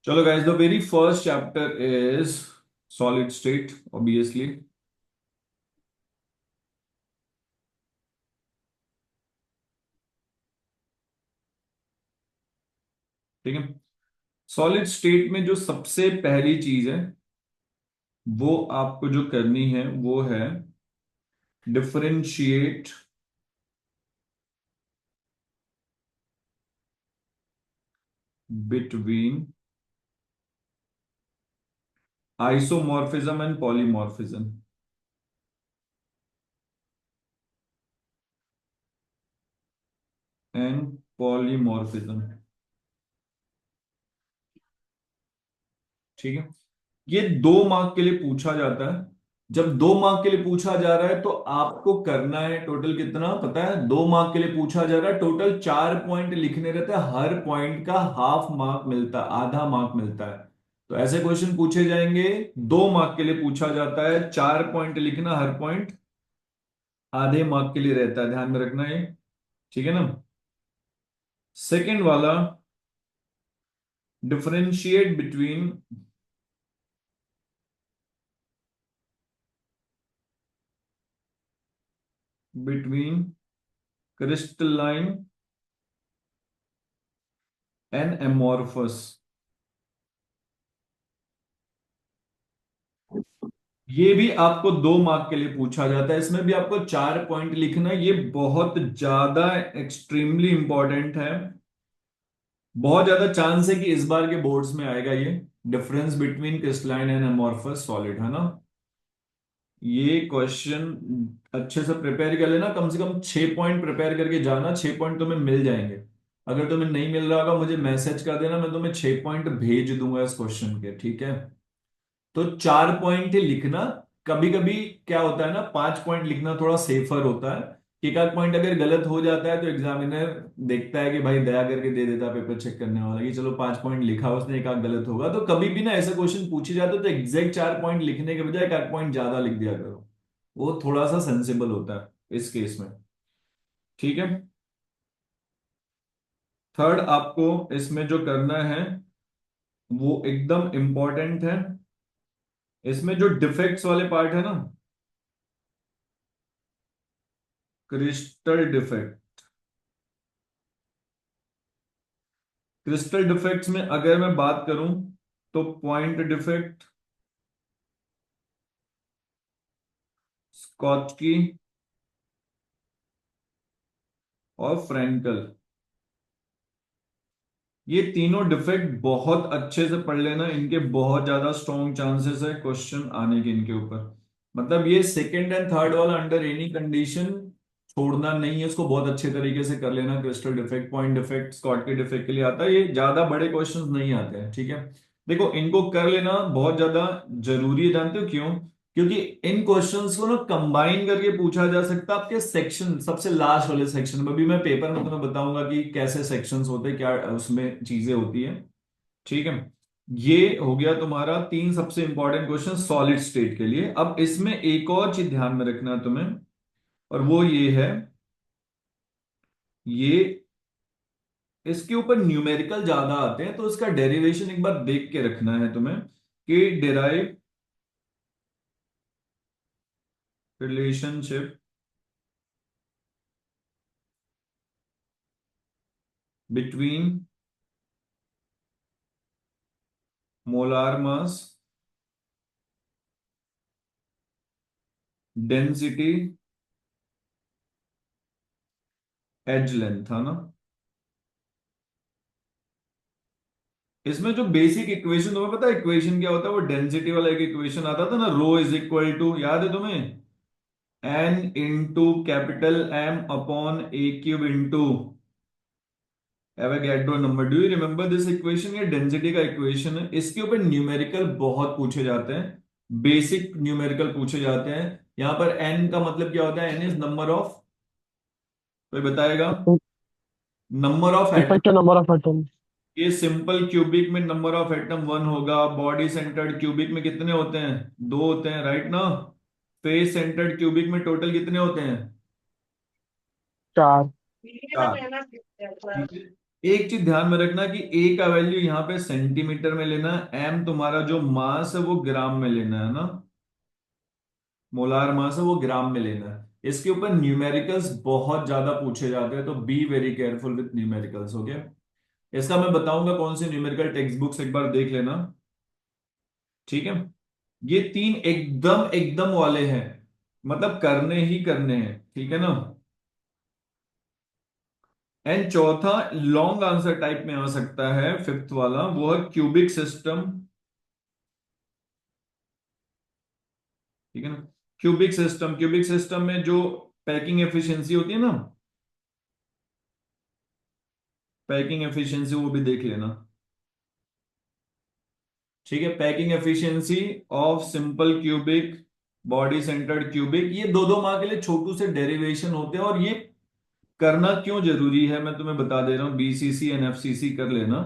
चलो guys, the very first chapter is solid state obviously. ठीक है। सॉलिड स्टेट में जो सबसे पहली चीज है वो आपको जो करनी है वो है differentiate between isomorphism and polymorphism. And polymorphism. ठीक है। ये 2 मार्क के लिए पूछा जाता है। जब 2 मार्क के लिए पूछा जा रहा है तो आपको करना है टोटल कितना पता है? 2 मार्क के लिए पूछा जा रहा है, टोटल 4 पॉइंट लिखने रहते हैं। हर पॉइंट का हाफ मार्क मिलता है, आधा मार्क मिलता है। तो ऐसे क्वेश्चन पूछे जाएंगे। 2 मार्क के लिए पूछा जाता है, 4 पॉइंट लिखना, हर पॉइंट आधे मार्क के लिए रहता है, ध्यान में रखना ये। ठीक है ना। सेकेंड वाला, differentiate between crystalline and amorphous. ये भी आपको 2 मार्क के लिए पूछा जाता है। इसमें भी आपको 4 पॉइंट लिखना है। ये बहुत ज्यादा एक्सट्रीमली इंपॉर्टेंट है। बहुत ज्यादा चांस है कि इस बार के बोर्ड्स में आएगा ये। Difference between crystalline and amorphous solid, है ना। ये क्वेश्चन अच्छे से प्रिपेयर कर लेना। कम से कम 6 पॉइंट प्रिपेयर करके जाना। 6 पॉइंट तुम्हें मिल जाएंगे। अगर तुम्हें नहीं मिल रहा होगा मुझे मैसेज कर देना, मैं तुम्हें 6 पॉइंट भेज दूंगा इस क्वेश्चन के। ठीक है। तो 4 पॉइंट ही लिखना। कभी कभी क्या होता है ना, 5 पॉइंट लिखना थोड़ा सेफर होता है। एक आध पॉइंट अगर गलत हो जाता है तो एग्जामिनर देखता है कि भाई दया करके दे देता है पेपर चेक करने वाला कि चलो 5 पॉइंट लिखा उसने, एक आध गलत होगा। तो कभी भी ना ऐसा क्वेश्चन पूछे जाते तो एग्जैक्ट 4 पॉइंट लिखने के बजाय एक आध पॉइंट ज्यादा लिख दिया करो। वो थोड़ा सा सेंसिबल होता है इस केस में। ठीक है। थर्ड आपको इसमें जो करना है वो एकदम इंपॉर्टेंट है। इसमें जो डिफेक्ट्स वाले पार्ट है ना, क्रिस्टल डिफेक्ट। क्रिस्टल डिफेक्ट्स में अगर मैं बात करूं तो पॉइंट डिफेक्ट, स्कॉचकी और फ्रैंकल, ये तीनों डिफेक्ट बहुत अच्छे से पढ़ लेना। इनके बहुत ज्यादा स्ट्रॉन्ग चांसेस है क्वेश्चन आने के इनके ऊपर। मतलब ये सेकंड एंड थर्ड वाला अंडर एनी कंडीशन छोड़ना नहीं है, इसको बहुत अच्छे तरीके से कर लेना। Crystal defect, point defect, Schottky defect के लिए आता है। ये ज्यादा बड़े क्वेश्चंस नहीं आते हैं। ठीक है। देखो इनको कर लेना बहुत ज्यादा जरूरी है। जानते हो क्यों? क्योंकि इन क्वेश्चंस को ना कंबाइन करके पूछा जा सकता है आपके सेक्शन, सबसे लास्ट वाले सेक्शन में। अभी मैं पेपर में तुम्हें बताऊंगा कि कैसे सेक्शंस होते हैं, क्या उसमें चीजें होती हैं। ठीक है। ये हो गया तुम्हारा 3 सबसे इंपॉर्टेंट क्वेश्चन सॉलिड स्टेट के लिए। अब इसमें एक और चीज ध्यान में रखना है तुम्हें, और वो ये है, ये इसके ऊपर न्यूमेरिकल ज्यादा आते हैं तो इसका डेरिवेशन एक बार देख के रखना है तुम्हें कि derive relationship between molar mass, density, edge length, है ना। इसमें जो बेसिक इक्वेशन तुम्हें पता है इक्वेशन क्या होता है? वो डेंसिटी वाला एक इक्वेशन आता था ना, रो इज इक्वल टू, याद है तुम्हें? N into capital M upon a cube into Avogadro number. Do you remember this equation? ये डेंसिटी का इक्वेशन है। इसके ऊपर न्यूमेरिकल बहुत पूछे जाते हैं, बेसिक न्यूमेरिकल पूछे जाते हैं। यहां पर एन का मतलब क्या होता है? एन इज नंबर ऑफ, कोई बताएगा? Number of atom. Effective number of atom. ये सिंपल क्यूबिक में नंबर ऑफ एटम 1 होगा। बॉडी सेंटर्ड क्यूबिक में कितने होते हैं? 2 होते हैं, राइट ना। फेस सेंटर्ड क्यूबिक में टोटल कितने होते हैं? 4। 4। ठीक है। एक चीज ध्यान में रखना कि ए का वैल्यू यहाँ पे सेंटीमीटर में लेना है, एम तुम्हारा जो मास है वो ग्राम में लेना है ना, मोलार मास है वो ग्राम में लेना है। इसके ऊपर न्यूमेरिकल्स बहुत ज्यादा पूछे जाते हैं, तो be very careful with numericals, okay. इसका मैं बताऊंगा कौन से न्यूमेरिकल टेक्स्ट बुक्स, एक बार देख लेना, ठीक है। ये तीन एकदम एकदम वाले हैं, मतलब करने ही करने हैं, ठीक है ना। एंड चौथा लॉन्ग आंसर टाइप में आ सकता है, फिफ्थ वाला, वो है क्यूबिक सिस्टम, ठीक है ना। क्यूबिक सिस्टम में जो पैकिंग एफिशिएंसी होती है ना, पैकिंग एफिशिएंसी वो भी देख लेना, ठीक है। Packing efficiency of simple cubic, body centred cubic, ये दो दो मार्क के लिए छोटू से डेरिवेशन होते हैं, और ये करना क्यों जरूरी है मैं तुम्हें बता दे रहा हूं, बीसीसी एंड एफसीसी कर लेना।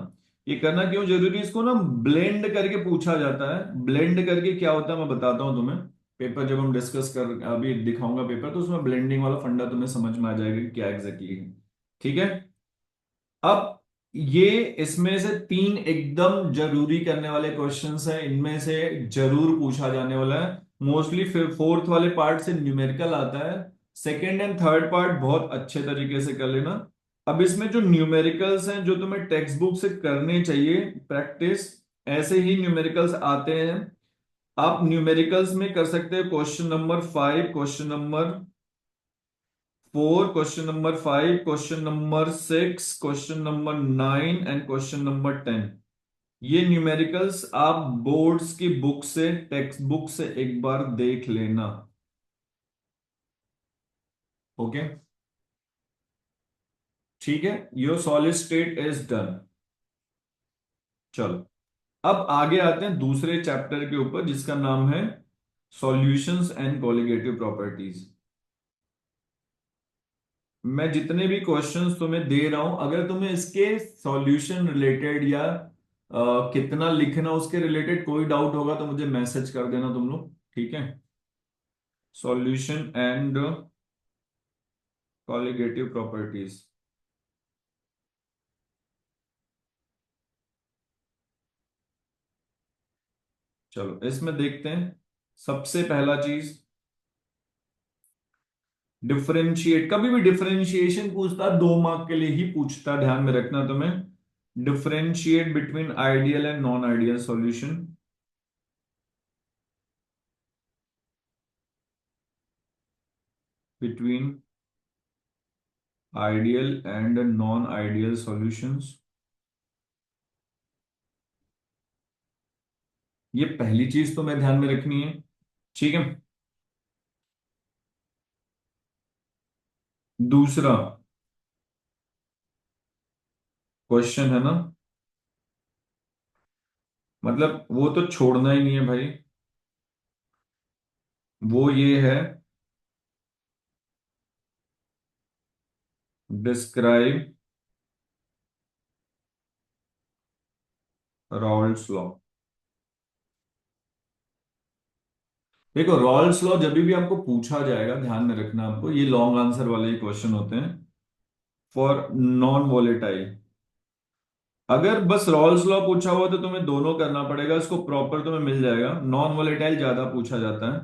ये करना क्यों जरूरी है, इसको ना ब्लेंड करके पूछा जाता है। ब्लेंड करके क्या होता है मैं बताता हूं तुम्हें, पेपर जब हम डिस्कस कर, अभी दिखाऊंगा पेपर, तो उसमें ब्लेंडिंग वाला फंडा तुम्हें समझ में आ जाएगा कि क्या एग्जैक्टली है, ठीक है। अब ये इसमें से तीन एकदम जरूरी करने वाले क्वेश्चंस हैं, इनमें से जरूर पूछा जाने वाला है। मोस्टली फिर फोर्थ वाले पार्ट से न्यूमेरिकल आता है, सेकंड एंड थर्ड पार्ट बहुत अच्छे तरीके से कर लेना। अब इसमें जो न्यूमेरिकल्स हैं जो तुम्हें टेक्स्ट बुक से करने चाहिए प्रैक्टिस, ऐसे ही न्यूमेरिकल्स आते हैं। आप न्यूमेरिकल्स में कर सकते हो question number 5, question number 4, question number 5, question number 6, question number 9 and question number 10। ये न्यूमेरिकल्स आप बोर्ड्स की बुक से, टेक्स्ट बुक से एक बार देख लेना, ओके, ठीक है। Your solid state is done. चलो, अब आगे आते हैं दूसरे चैप्टर के ऊपर, जिसका नाम है सॉल्यूशंस एंड कॉलिगेटिव प्रॉपर्टीज। मैं जितने भी क्वेश्चंस तुम्हें दे रहा हूं, अगर तुम्हें इसके सॉल्यूशन रिलेटेड या कितना लिखना उसके रिलेटेड कोई डाउट होगा तो मुझे मैसेज कर देना तुम लोग, ठीक है। सॉल्यूशन एंड कॉलिगेटिव प्रॉपर्टीज, चलो इसमें देखते हैं। सबसे पहला चीज, डिफरेंशिएट। कभी भी डिफरेंशिएशन पूछता 2 मार्क के लिए ही पूछता, ध्यान में रखना तुम्हें। Differentiate between ideal and non ideal solution, between ideal and non ideal solutions, ये पहली चीज तो मैं ध्यान में रखनी है, ठीक है। दूसरा क्वेश्चन है ना, मतलब वो तो छोड़ना ही नहीं है भाई, वो ये है, डिस्क्राइब रॉल्स लॉ। देखो रॉल्स लॉ जब भी आपको पूछा जाएगा, ध्यान में रखना, आपको ये लॉन्ग आंसर वाले ही क्वेश्चन होते हैं फॉर नॉन वोलेटाइल। अगर बस रॉल्स लॉ पूछा हुआ तो तुम्हें दोनों करना पड़ेगा, इसको प्रॉपर तुम्हें मिल जाएगा। नॉन वोलेटाइल ज्यादा पूछा जाता है,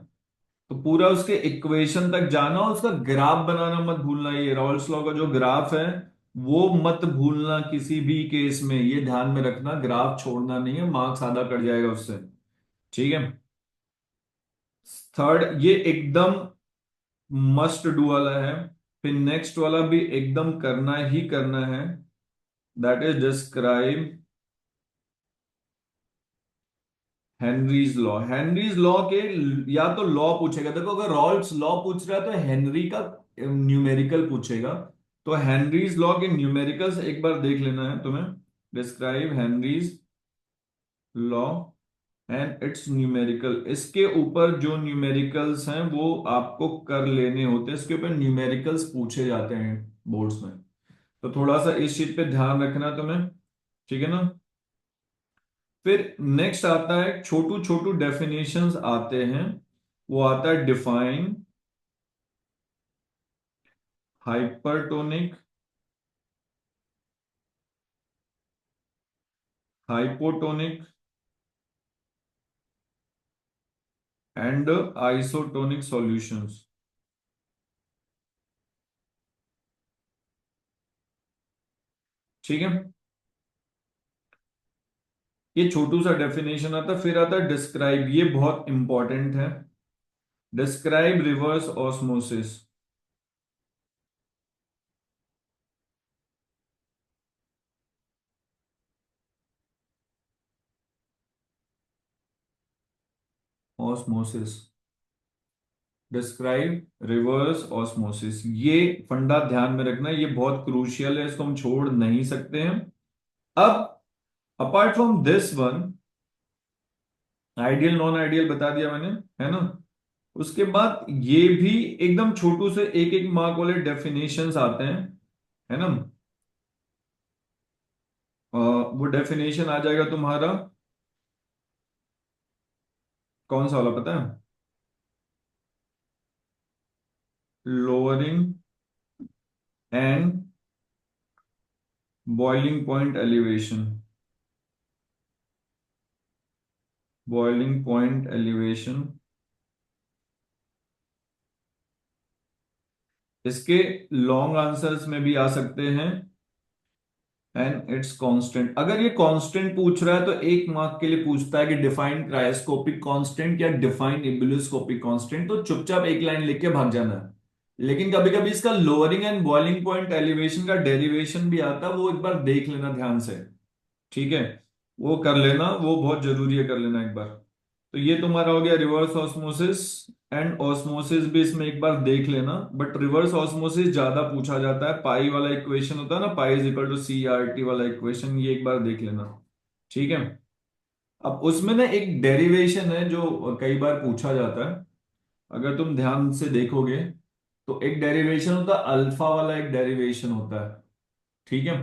तो पूरा उसके इक्वेशन तक जाना और उसका ग्राफ बनाना मत भूलना। ये रॉल्स लॉ का जो ग्राफ है वो मत भूलना किसी भी केस में, ये ध्यान में रखना, ग्राफ छोड़ना नहीं है, मार्क्स आधा कट जाएगा उससे, ठीक है। थर्ड ये एकदम मस्ट डू वाला है। फिर नेक्स्ट वाला भी एकदम करना ही करना है, that is describe Henry's law. Henry's law के या तो लॉ पूछेगा, देखो अगर रॉल्स लॉ पूछ रहा है तो हेनरी का न्यूमेरिकल पूछेगा, तो हेनरीज लॉ के न्यूमेरिकल्स एक बार देख लेना है तुम्हें। Describe Henry's law and it's numerical, इसके ऊपर जो न्यूमेरिकल्स हैं वो आपको कर लेने होते हैं, इसके ऊपर न्यूमेरिकल्स पूछे जाते हैं बोर्ड्स में, तो थोड़ा सा इस चीज पे ध्यान रखना तुम्हें, ठीक है ना। फिर नेक्स्ट आता है, छोटू छोटू डेफिनेशंस आते हैं, वो आता है define hypertonic hypotonic and isotonic solutions. ठीक है, ये छोटू सा डेफिनेशन आता, फिर आता डिस्क्राइब, ये बहुत इंपॉर्टेंट है। Describe reverse osmosis. Osmosis, describe reverse osmosis, ये फंडा ध्यान में रखना, ये बहुत क्रूशियल है, इसको हम छोड़ नहीं सकते हैं। अब apart from this one, ideal non ideal बता दिया मैंने, है ना। उसके बाद ये भी एकदम छोटू से एक एक मार्क वाले डेफिनेशंस आते हैं, है ना। वो डेफिनेशन आ जाएगा तुम्हारा, कौन सा वाला पता है? Lowering and boiling point elevation. Boiling point elevation, इसके लॉन्ग आंसर्स में भी आ सकते हैं। एंड इट्स कांस्टेंट, अगर ये कांस्टेंट पूछ रहा है तो एक मार्क के लिए पूछता है कि डिफाइन क्रायोस्कोपिक कांस्टेंट या डिफाइन इब्यूलोस्कोपिक कांस्टेंट, तो चुपचाप एक लाइन लिख के भाग जाना है। लेकिन कभी कभी इसका lowering and boiling point elevation का डेरिवेशन भी आता है, वो एक बार देख लेना ध्यान से। ठीक है, वो कर लेना, वो बहुत जरूरी है, कर लेना एक बार। तो ये तुम्हारा हो गया रिवर्स ऑस्मोसिस। एंड ऑस्मोसिस भी इसमें एक बार देख लेना, बट रिवर्स ऑस्मोसिस ज्यादा पूछा जाता है, पाई वाला इक्वेशन होता है ना, pi is equal to C R T वाला इक्वेशन, ये एक बार देख लेना। ठीक है, अब उसमें ना एक डेरिवेशन है जो कई बार पूछा जाता है, अगर तुम ध्यान से देखोगे तो एक डेरिवेशन होता है अल्फा वाला, एक डेरिवेशन होता है। ठीक है,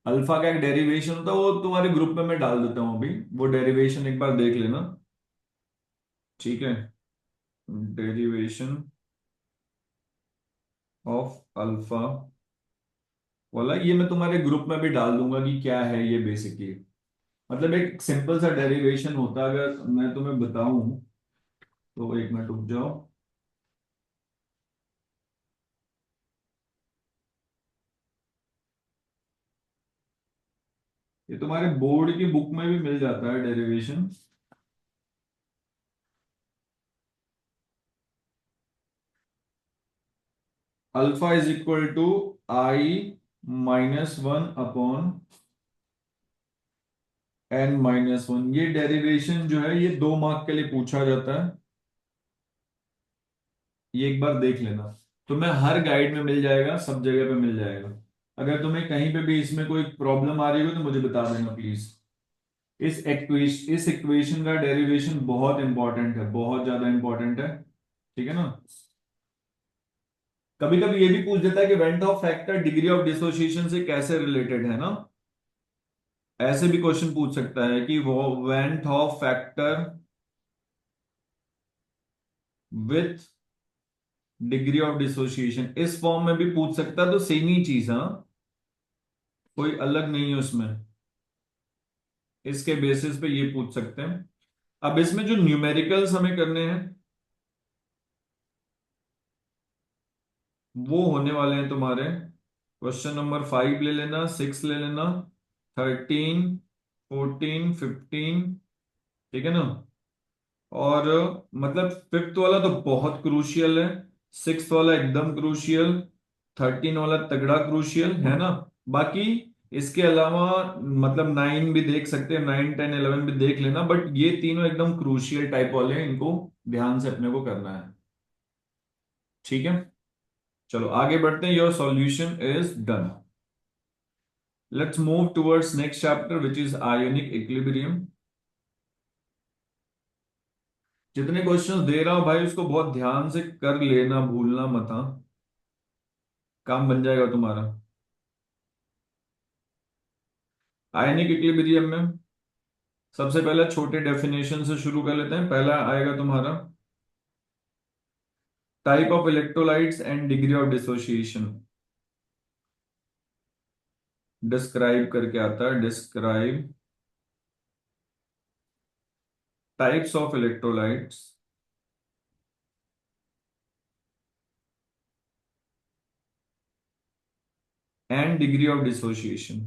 अल्फा का एक डेरिवेशन होता है, वो तुम्हारे ग्रुप में मैं डाल देता हूं अभी, वो डेरिवेशन एक बार देख लेना। ठीक है, डेरिवेशन ऑफ अल्फा वाला, ये मैं तुम्हारे ग्रुप में भी डाल दूंगा कि क्या है ये बेसिकली। मतलब एक सिंपल सा डेरिवेशन होता है, अगर मैं तुम्हें बताऊं तो एक मिनट रुक जाओ। ये तुम्हारे बोर्ड की बुक में भी मिल जाता है derivation. Alpha is equal to i minus one upon n minus one, ये डेरिवेशन जो है ये 2 मार्क के लिए पूछा जाता है, ये एक बार देख लेना। तुम्हें हर गाइड में मिल जाएगा, सब जगह पे मिल जाएगा। अगर तुम्हें कहीं पे भी इसमें कोई प्रॉब्लम आ रही हो तो मुझे बता देना प्लीज। इस इक्वेशन का डेरिवेशन बहुत इंपॉर्टेंट है, बहुत ज्यादा इंपॉर्टेंट है। ठीक है ना। कभी कभी ये भी पूछ देता है कि went of factor degree of dissociation से कैसे रिलेटेड है ना, ऐसे भी क्वेश्चन पूछ सकता है कि वो went of factor with degree of dissociation, इस फॉर्म में भी पूछ सकता है, तो सेम ही चीज, हाँ, कोई अलग नहीं है उसमें। इसके बेसिस पे ये पूछ सकते हैं। अब इसमें जो न्यूमेरिकल्स हमें करने हैं वो होने वाले हैं तुम्हारे, क्वेश्चन नंबर 5 ले लेना, 6 ले लेना, 13, 14, 15। ठीक है ना। और मतलब फिफ्थ वाला तो बहुत क्रूशियल है, सिक्स वाला एकदम क्रूशियल, 13 वाला तगड़ा क्रूशियल है ना। बाकी इसके अलावा मतलब 9 भी देख सकते हैं, 9, 10, 11 भी देख लेना, बट ये तीनों एकदम क्रूशियल टाइप वाले हैं, इनको ध्यान से अपने को करना है। ठीक है, चलो आगे बढ़ते हैं। Your solution is done. Let's move towards next chapter which is ionic equilibrium. जितने क्वेश्चंस दे रहा हूं भाई उसको बहुत ध्यान से कर लेना, भूलना मत, हाँ, काम बन जाएगा तुम्हारा। आयनिक इक्विलिब्रियम में सबसे पहले छोटे डेफिनेशन से शुरू कर लेते हैं। पहला आएगा तुम्हारा type of electrolytes and degree of dissociation, describe करके आता है, describe types of electrolytes and degree of dissociation.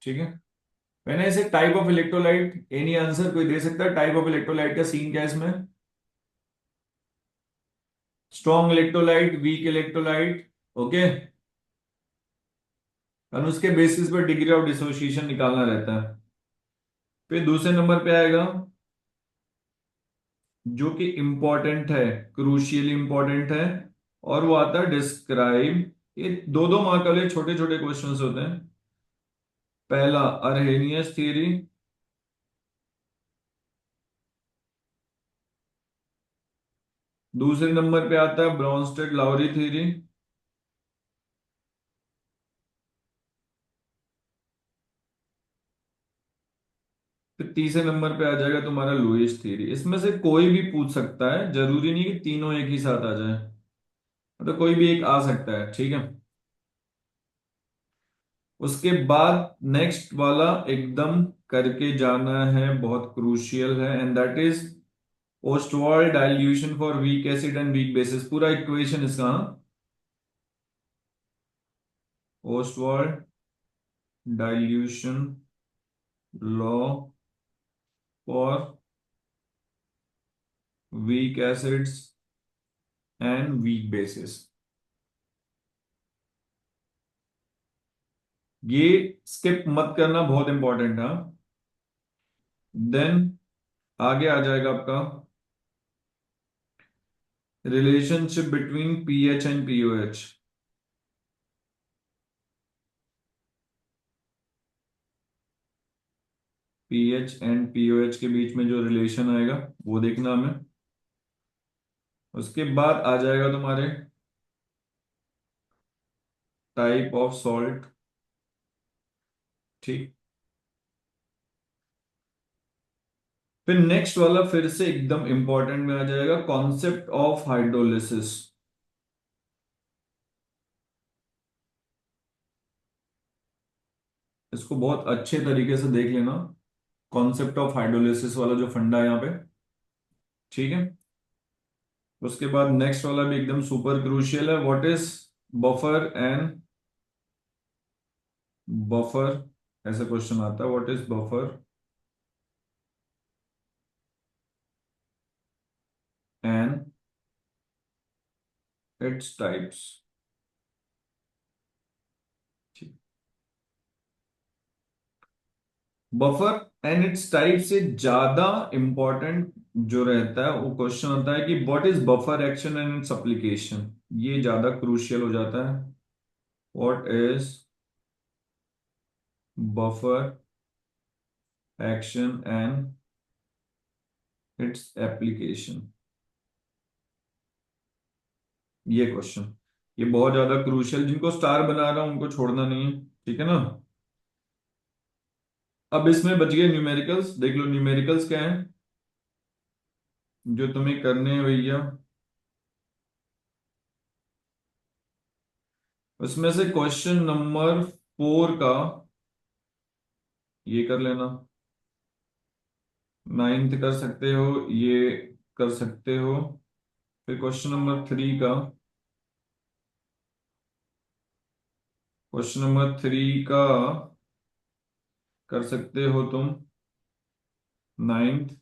ठीक है, मैंने इसे type of electrolyte, any answer कोई दे सकता है? टाइप ऑफ इलेक्ट्रोलाइट का सीन क्या है इसमें? Strong electrolyte, weak electrolyte. Okay, और उसके बेसिस पर डिग्री ऑफ डिसोसिएशन निकालना रहता है। फिर दूसरे नंबर पे आएगा जो कि इंपॉर्टेंट है, क्रूशियली इंपॉर्टेंट है, और वो आता है डिस्क्राइब। ये दो दो मार्क वाले छोटे छोटे क्वेश्चंस होते हैं। पहला अर्हेनियस थ्योरी, दूसरे नंबर पे आता है ब्रॉन्स्टेड लाउरी थ्योरी, फिर तीसरे नंबर पे आ जाएगा तुम्हारा लुईस थ्योरी। इसमें से कोई भी पूछ सकता है, जरूरी नहीं कि तीनों एक ही साथ आ जाए, मतलब कोई भी एक आ सकता है। ठीक है, उसके बाद नेक्स्ट वाला एकदम करके जाना है, बहुत क्रूशियल है, and that is Ostwald dilution for weak acid and weak bases. पूरा इक्वेशन इसका, Ostwald dilution law for weak acids and weak bases. ये स्किप मत करना, बहुत इंपॉर्टेंट है। देन आगे आ जाएगा आपका relationship between pH and pOH. PH and pOH के बीच में जो रिलेशन आएगा वो देखना हमें। उसके बाद आ जाएगा तुम्हारे टाइप ऑफ सॉल्ट। ठीक, फिर नेक्स्ट वाला फिर से एकदम इंपॉर्टेंट में आ जाएगा, कॉन्सेप्ट ऑफ हाइड्रोलिसिस। इसको बहुत अच्छे तरीके से देख लेना, कॉन्सेप्ट ऑफ हाइड्रोलिसिस वाला जो फंडा है यहाँ पे। ठीक है, उसके बाद नेक्स्ट वाला भी एकदम सुपर क्रूशियल है, what is buffer and buffer. ऐसा क्वेश्चन आता है, what is buffer and its types. Buffer and its type से ज्यादा इंपॉर्टेंट जो रहता है वो क्वेश्चन होता है कि what is buffer action and its application. ये ज्यादा क्रूशियल हो जाता है, what is buffer action and its application. ये क्वेश्चन, ये बहुत ज्यादा क्रूशियल, जिनको स्टार बना रहा हूं उनको छोड़ना नहीं है। ठीक है ना? अब इसमें बच गए न्यूमेरिकल्स। देख लो न्यूमेरिकल्स क्या है जो तुम्हें करने हैं भैया। उसमें से क्वेश्चन नंबर 4 का ये कर लेना, नाइन्थ कर सकते हो, ये कर सकते हो। फिर क्वेश्चन नंबर 3 का, क्वेश्चन नंबर 3 का कर सकते हो तुम नाइन्थ।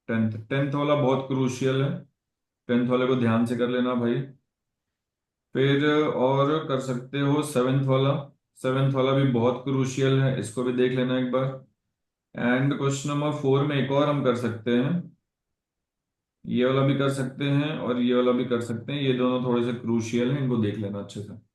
टेंथ, टेंथ वाला बहुत क्रूशियल है, टेंथ वाले को ध्यान से कर लेना भाई। फिर और कर सकते हो सेवेंथ वाला, सेवेंथ वाला भी बहुत क्रूशियल है, इसको भी देख लेना एक बार। एंड क्वेश्चन नंबर 4 में एक और हम कर सकते हैं, ये वाला भी कर सकते हैं और ये वाला भी कर सकते हैं, ये दोनों थोड़े से क्रूशियल हैं, इनको देख लेना अच्छे से।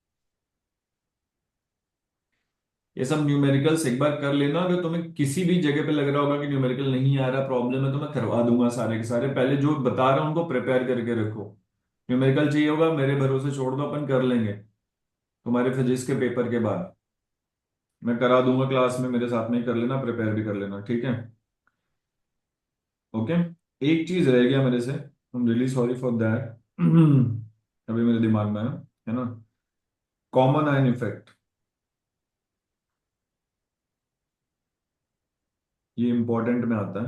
ये सब न्यूमेरिकल्स एक बार कर लेना। अगर तुम्हें किसी भी जगह पे लग रहा होगा कि न्यूमेरिकल नहीं आ रहा, प्रॉब्लम है, तो मैं करवा दूंगा सारे के सारे। पहले जो बता रहा हूं उनको प्रिपेयर करके रखो। न्यूमेरिकल चाहिए होगा मेरे भरोसे छोड़ दो, अपन कर लेंगे तुम्हारे फिजिक्स के पेपर के बाद। मैं करा दूंगा क्लास में, मेरे साथ में ही कर लेना, प्रिपेयर भी कर लेना। ठीक है? ओके, एक चीज रह गया मेरे से, I am really sorry for that. अभी मेरे दिमाग में है ना? कॉमन आयन इफेक्ट, ये इंपॉर्टेंट में आता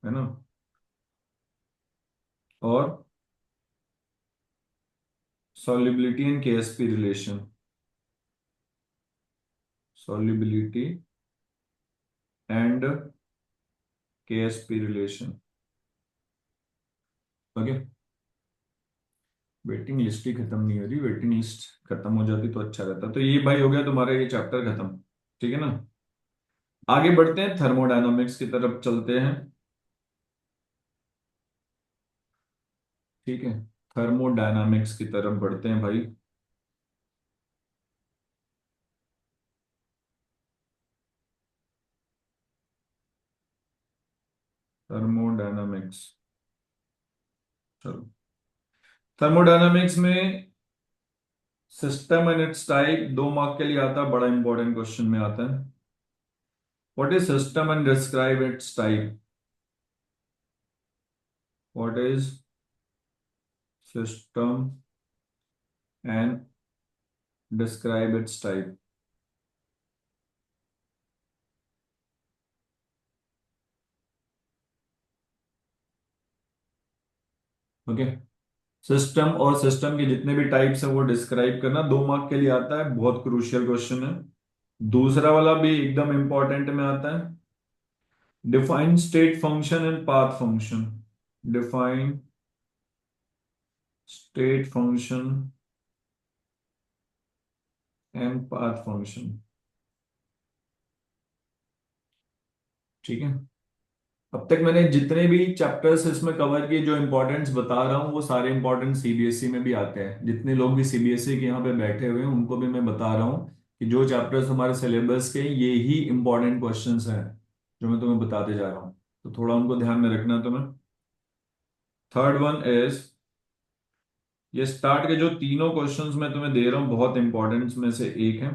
है ना। और solubility and KSP relation, solubility and KSP relation. Okay. Waiting list ही खत्म नहीं हो रही, वेटिंग लिस्ट खत्म हो जाती तो अच्छा रहता। तो ये भाई हो गया तुम्हारा ये चैप्टर खत्म, ठीक है ना। आगे बढ़ते हैं, थर्मोडायनामिक्स की तरफ चलते हैं। ठीक है, थर्मोडायनामिक्स की तरफ बढ़ते हैं भाई। थर्मोडायनामिक्स, चलो। थर्मोडायनामिक्स में system and its type 2 mark के लिए आता है, बड़ा इंपॉर्टेंट क्वेश्चन में आता है। What is system and describe it's type, what is system and describe it's type. Okay, system और सिस्टम के जितने भी टाइप्स हैं वो डिस्क्राइब करना, 2 मार्क के लिए आता है, बहुत क्रूशियल क्वेश्चन है। दूसरा वाला भी एकदम इंपॉर्टेंट में आता है, define state function and path function, define state function and path function. ठीक है, अब तक मैंने जितने भी चैप्टर्स इसमें कवर किए, जो इंपॉर्टेंट्स बता रहा हूँ वो सारे इंपॉर्टेंट सीबीएसई में भी आते हैं। जितने लोग भी सीबीएसई के यहाँ पे बैठे हुए हैं उनको भी मैं बता रहा हूँ कि जो चैप्टर्स हमारे सिलेबस के हैं, ये ही इंपॉर्टेंट क्वेश्चंस हैं जो मैं तुम्हें बताते जा रहा हूँ। तो थोड़ा उनको ध्यान में रखना तुम्हें। थर्ड वन इज, ये स्टार्ट के जो तीनों क्वेश्चंस मैं तुम्हें दे रहा हूँ बहुत इंपॉर्टेंट में से एक है।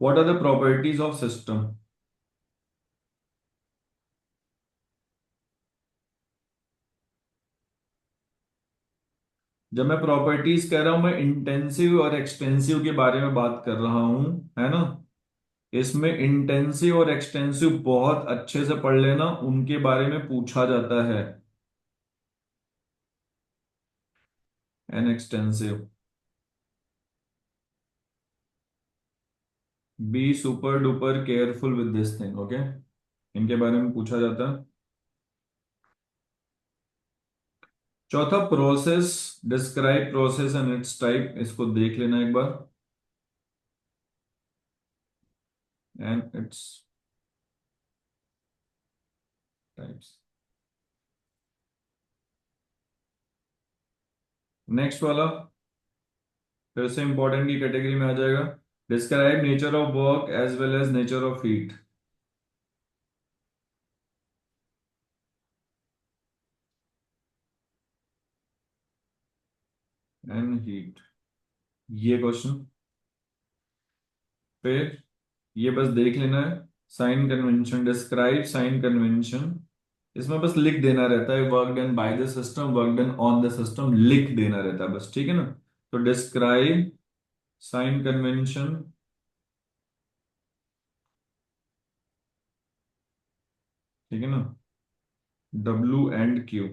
What are the properties of system. जब मैं प्रॉपर्टीज कह रहा हूं, मैं इंटेंसिव और एक्सटेंसिव के बारे में बात कर रहा हूं, है ना। इसमें इंटेंसिव और एक्सटेंसिव बहुत अच्छे से पढ़ लेना, उनके बारे में पूछा जाता है। An extensive, be super duper careful with this thing, okay. इनके बारे में पूछा जाता है। चौथा, process, describe process and its type, इसको देख लेना एक बार, एंड इट्स टाइप्स। नेक्स्ट वाला फिर से इंपॉर्टेंट की कैटेगरी में आ जाएगा, describe nature of work as well as nature of heat and heat, ये क्वेश्चन। फिर ये बस देख लेना है, sign convention, describe sign convention. इसमें बस लिख देना रहता है, work done by the system, work done on the system, लिख देना रहता है बस, ठीक है ना। तो डिस्क्राइब साइन कन्वेंशन, ठीक है ना, W and Q,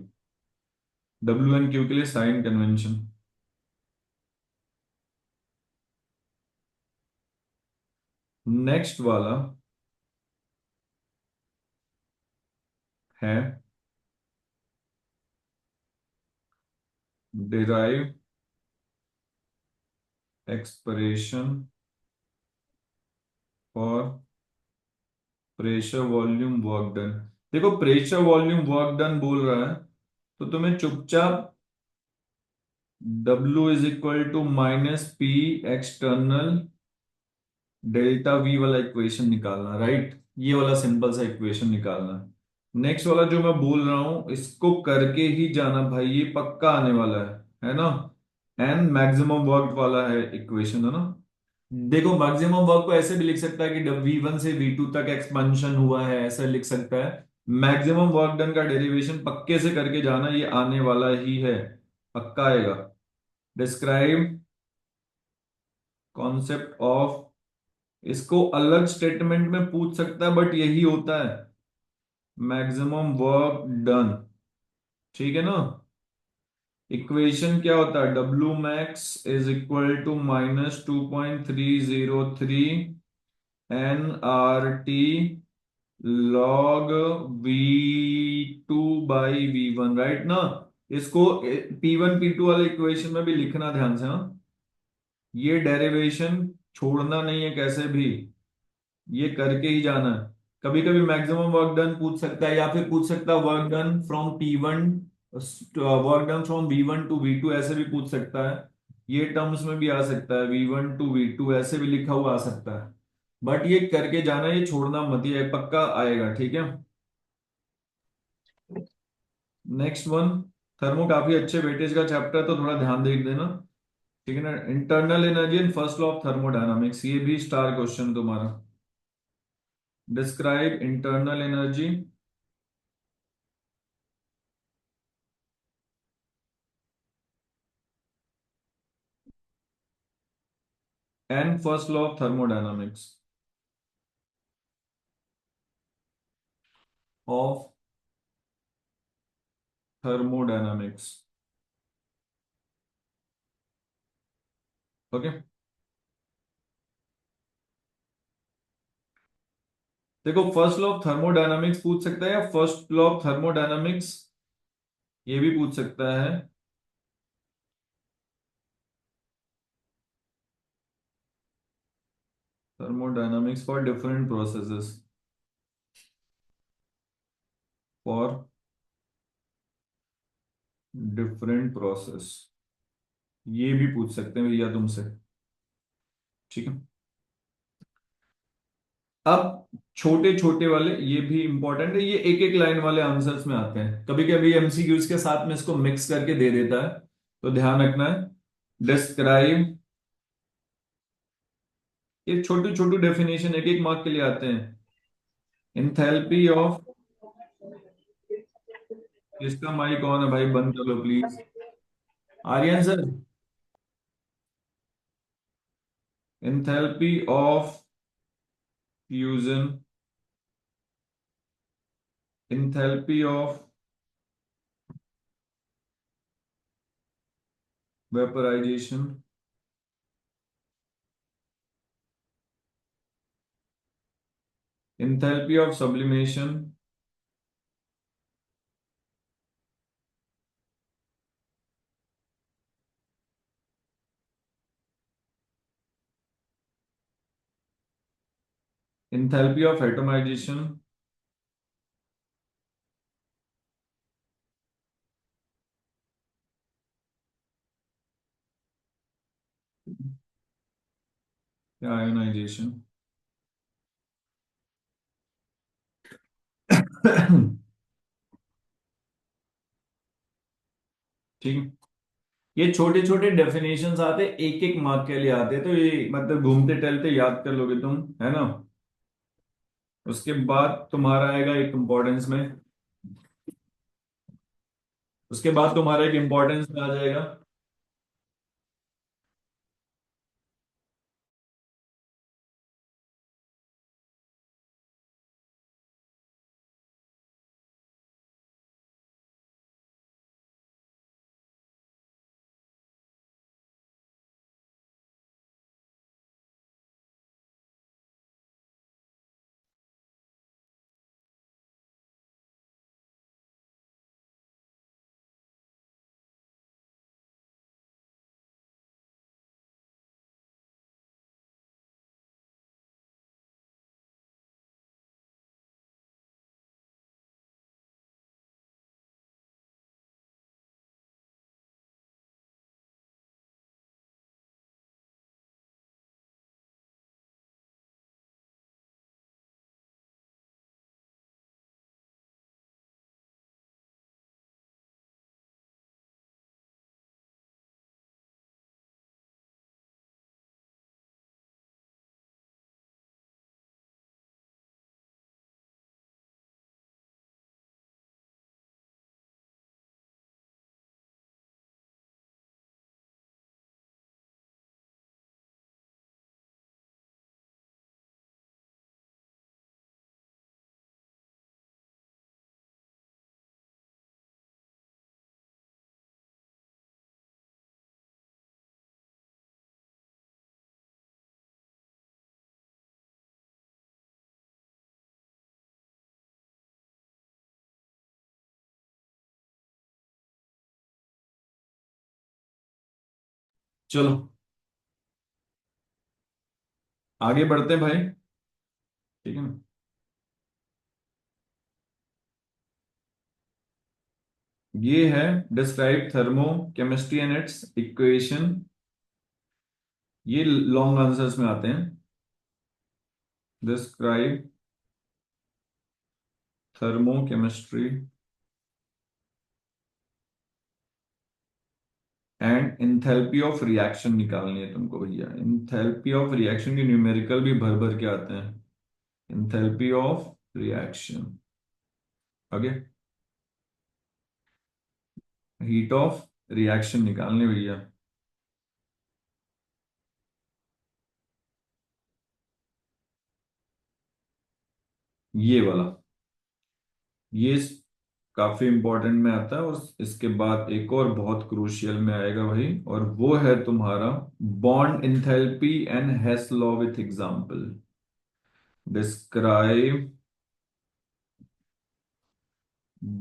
W and Q के लिए साइन कन्वेंशन। नेक्स्ट वाला है derive expression for pressure volume work done. देखो, प्रेशर वॉल्यूम वर्क डन बोल रहा है, तो तुम्हें चुपचाप W is equal to minus P external delta V वाला इक्वेशन निकालना, राइट। ये वाला सिंपल सा इक्वेशन निकालना। नेक्स्ट वाला जो मैं बोल रहा हूं, इसको करके ही जाना भाई, ये पक्का आने वाला है ना। एन मैक्सिमम वर्क वाला है इक्वेशन, है ना। देखो, मैक्सिमम वर्क को ऐसे भी लिख सकता है कि V1 से V2 तक एक्सपेंशन हुआ है, ऐसा लिख सकता है। मैक्सिमम वर्क डन का डेरिवेशन पक्के से करके जाना, ये आने वाला ही है, पक्का आएगा। डिस्क्राइब कॉन्सेप्ट ऑफ, इसको अलग स्टेटमेंट में पूछ सकता है बट यही होता है मैक्सिमम वर्क डन। ठीक है ना। इक्वेशन क्या होता है, W max is equal to -2.303 nRT log V2/V1, right ना। इसको P1 P2 वाले इक्वेशन में भी लिखना ध्यान से, हाँ। ये डेरिवेशन छोड़ना नहीं है कैसे भी, ये करके ही जाना है। कभी कभी मैक्सिमम वर्क डन पूछ सकता है, या फिर पूछ सकता है work done from P1, work done from V1 to V2 ऐसे भी पूछ सकता है। ये टर्म्स में भी आ सकता है, V1 to V2 ऐसे भी लिखा हुआ आ सकता है। बट ये करके जाना, ये छोड़ना मत, ये पक्का आएगा, ठीक है। नेक्स्ट वन, थर्मो काफी अच्छे वेटेज का चैप्टर है तो थोड़ा ध्यान दे देना। ठीक है ना। Internal energy and first law of thermodynamics, ये भी स्टार क्वेश्चन तुम्हारा। Describe internal energy and first law of thermodynamics of thermodynamics. Okay. देखो, फर्स्ट लॉ ऑफ थर्मोडायनामिक्स पूछ सकता है, या फर्स्ट लॉ ऑफ थर्मोडायनामिक्स ये भी पूछ सकता है। Thermodynamics for different processes, for different process, ये भी पूछ सकते हैं भैया तुमसे। ठीक है। अब छोटे छोटे वाले ये भी इंपॉर्टेंट है, ये एक एक लाइन वाले आंसर्स में आते हैं, कभी कभी एमसीक्यूज के साथ में इसको मिक्स करके दे देता है, तो ध्यान रखना है। डिस्क्राइब, ये छोटी छोटी डेफिनेशन एक एक मार्क के लिए आते हैं। इंथैल्पी ऑफ, इसका माइक ऑन है भाई, बंद कर लो please. Aryan sir, enthalpy of fusion, enthalpy of vaporisation, enthalpy of sublimation, enthalpy of atomisation, या आयोनाइजेशन। ठीक है। ये छोटे छोटे डेफिनेशंस आते, एक एक मार्क के लिए आते, तो ये मतलब घूमते टहलते याद कर लोगे तुम, है ना। उसके बाद तुम्हारा आएगा एक इंपॉर्टेंस में, उसके बाद तुम्हारा एक इंपॉर्टेंस में आ जाएगा। चलो आगे बढ़ते हैं भाई। ठीक है ना। ये है describe thermo chemistry and it's equation. ये लॉन्ग आंसर्स में आते हैं। Describe thermo chemistry and enthalpy of reaction निकालनी है तुमको भैया। इंथैल्पी ऑफ रिएक्शन के न्यूमेरिकल भी भर भर के आते हैं। इंथैल्पी ऑफ रिएक्शन आगे, हीट ऑफ रिएक्शन निकालने भैया। ये वाला, ये काफी इंपॉर्टेंट में आता है। और इसके बाद एक और बहुत क्रूशियल में आएगा भाई, और वो है तुम्हारा bond enthalpy and Hess law with example. Describe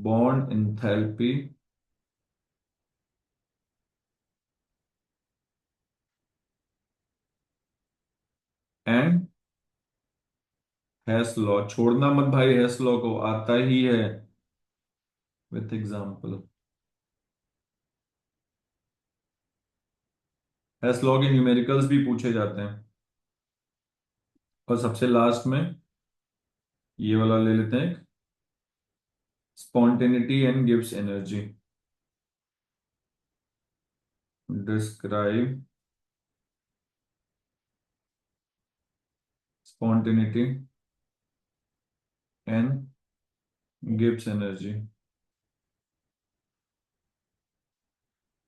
bond enthalpy and Hess law. छोड़ना मत भाई, हेस लॉ को आता ही है विथ एग्जांपल। हेस लॉ के न्यूमेरिकल्स भी पूछे जाते हैं। और सबसे लास्ट में ये वाला ले लेते हैं, spontaneity and gives energy. Describe spontaneity and gives energy.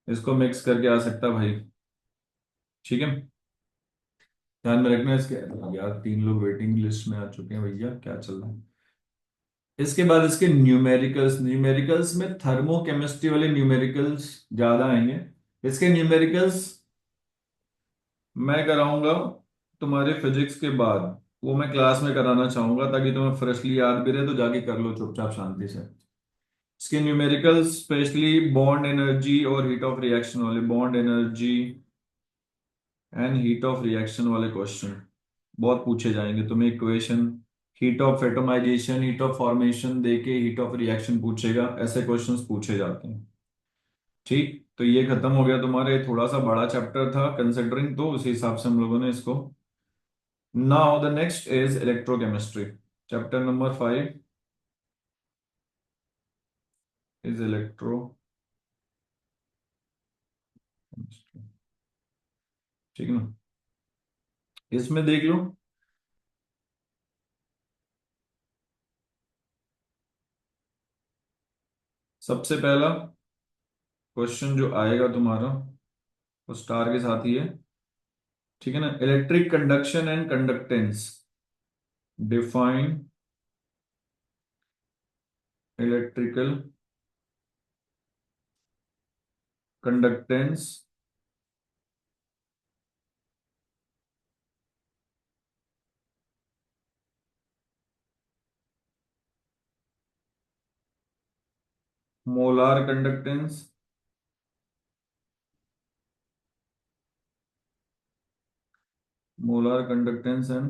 इसको मिक्स करके आ सकता भाई। ठीक है, ध्यान में रखना इसके। यार 3 लोग वेटिंग लिस्ट में आ चुके हैं भैया, क्या चल रहा है। इसके बाद इसके न्यूमेरिकल्स, न्यूमेरिकल्स में थर्मोकेमिस्ट्री वाले न्यूमेरिकल्स ज्यादा आएंगे। इसके न्यूमेरिकल्स मैं कराऊंगा तुम्हारे फिजिक्स के बाद। वो मैं क्लास में कराना चाहूंगा ताकि तुम्हें फ्रेशली याद भी रहे, तो जाके कर लो चुपचाप शांति से। इसके न्यूमेरिकल्स स्पेशली बॉन्ड एनर्जी और हीट ऑफ रिएक्शन वाले, bond energy and heat of reaction वाले क्वेश्चन बहुत पूछे जाएंगे तुम्हें। Equation, heat of atomization, heat of formation देके हीट ऑफ रिएक्शन पूछेगा, ऐसे क्वेश्चंस पूछे जाते हैं। ठीक, तो ये खत्म हो गया तुम्हारे। थोड़ा सा बड़ा चैप्टर था कंसिडरिंग, तो उसी हिसाब से हम लोगों ने इसको। Now the next is electrochemistry. Chapter number 5 is electro. ठीक है ना, इसमें देख लो। सबसे पहला क्वेश्चन जो आएगा तुम्हारा वो स्टार के साथ ही है। ठीक है ना, electric conduction and conductance. Define electrical conductance molar conductance molar conductance and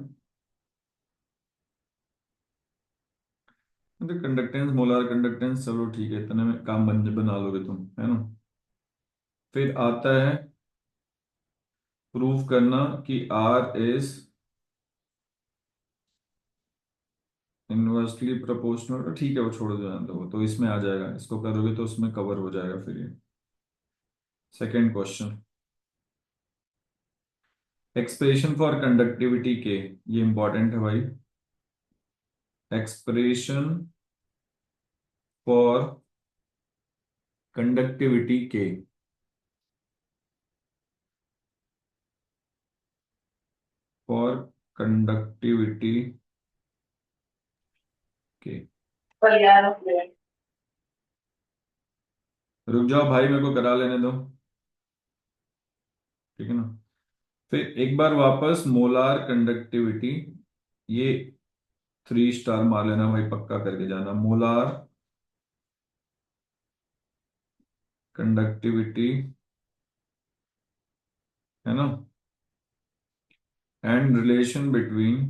conductance molar conductance. चलो ठीक है, इतने में काम बना लोगे तुम, है ना। फिर आता है प्रूव करना कि आर इज इनवर्सली प्रोपोर्शनल। ठीक है, वो छोड़ दो, जान दो, वो तो इसमें आ जाएगा। इसको करोगे तो उसमें कवर हो जाएगा फिर ये। Second question, expression for conductivity के, ये इंपॉर्टेंट है भाई। एक्सप्रेशन फॉर कंडक्टिविटी के, फॉर कंडक्टिविटी के। रुक जाओ भाई, मेरे को करा लेने दो। ठीक है ना, फिर एक बार वापस मोलार कंडक्टिविटी, ये 3 स्टार मार लेना भाई, पक्का करके जाना। मोलार कंडक्टिविटी है ना, एंड रिलेशन बिटवीन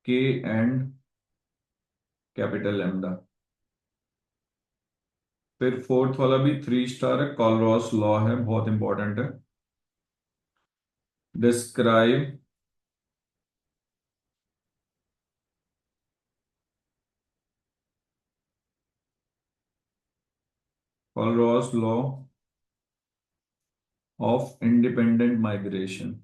के एंड कैपिटल लैम्डा। फिर फोर्थ वाला भी 3 स्टार है, कॉलरॉस लॉ है, बहुत इंपॉर्टेंट है। Describe Kohlrausch law of independent migration.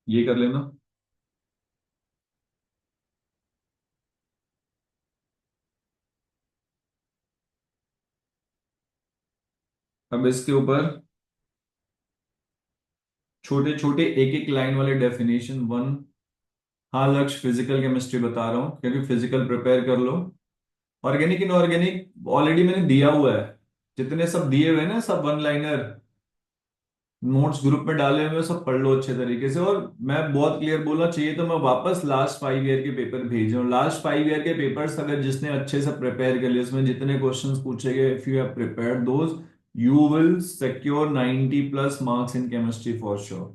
ये कर लेना। अब इसके ऊपर छोटे छोटे एक एक लाइन वाले डेफिनेशन वन। हाँ लक्ष्य, फिजिकल केमिस्ट्री बता रहा हूँ क्योंकि फिजिकल प्रिपेयर कर लो। ऑर्गेनिक इनऑर्गेनिक ऑलरेडी मैंने दिया हुआ है, जितने सब दिए हुए हैं ना, सब वन लाइनर नोट्स ग्रुप में डाले हुए हैं, सब पढ़ लो अच्छे तरीके से। और मैं बहुत क्लियर बोलना चाहिए तो मैं वापस लास्ट 5 ईयर के पेपर भेज रहा हूँ। लास्ट 5 ईयर के पेपर्स अगर जिसने अच्छे से प्रिपेयर कर लिया, उसमें जितने क्वेश्चंस पूछे गए, if you have prepared those, you will secure 90+ marks in chemistry for sure.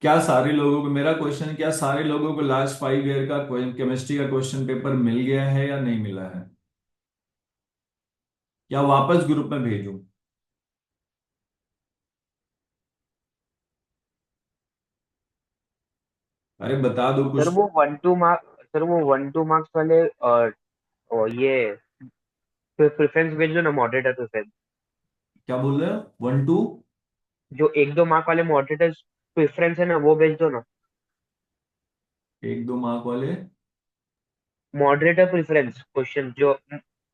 क्या सारे लोगों को, मेरा क्वेश्चन, क्या सारे लोगों को लास्ट 5 ईयर का केमिस्ट्री का क्वेश्चन पेपर मिल गया है या नहीं मिला है, या वापस ग्रुप में भेजूं? अरे बता दो सर कुछ। वो 1-2 मार्क, सर वो 1-2 मार्क्स वाले और ये प्रेफरेंस भेज दो ना, मॉडरेटर प्रेफरेंस। क्या बोल रहे हो? 1 2? जो 1-2 मार्क वाले मॉडरेटर प्रेफरेंस है ना, वो भेज दो ना। 1 2 मार्क वाले? मॉडरेटर प्रेफरेंस क्वेश्चन जो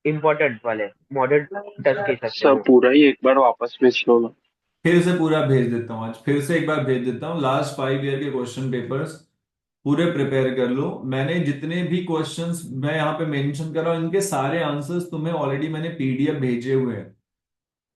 इम्पोर्टेंट वाले, मॉडरेट टेस्ट के हिसाब से सब वो। पूरा ही एक बार वापस भेज लो ना। फिर से पूरा भेज देता हूँ, आज फिर से एक बार भेज देता हूँ। लास्ट 5 ईयर के क्वेश्चन पेपर्स पूरे प्रिपेयर कर लो। मैंने जितने भी क्वेश्चंस मैं यहाँ पे मेंशन कर रहा हूँ, इनके सारे आंसर्स तुम्हें ऑलरेडी मैंने पीडीएफ भेजे हुए हैं।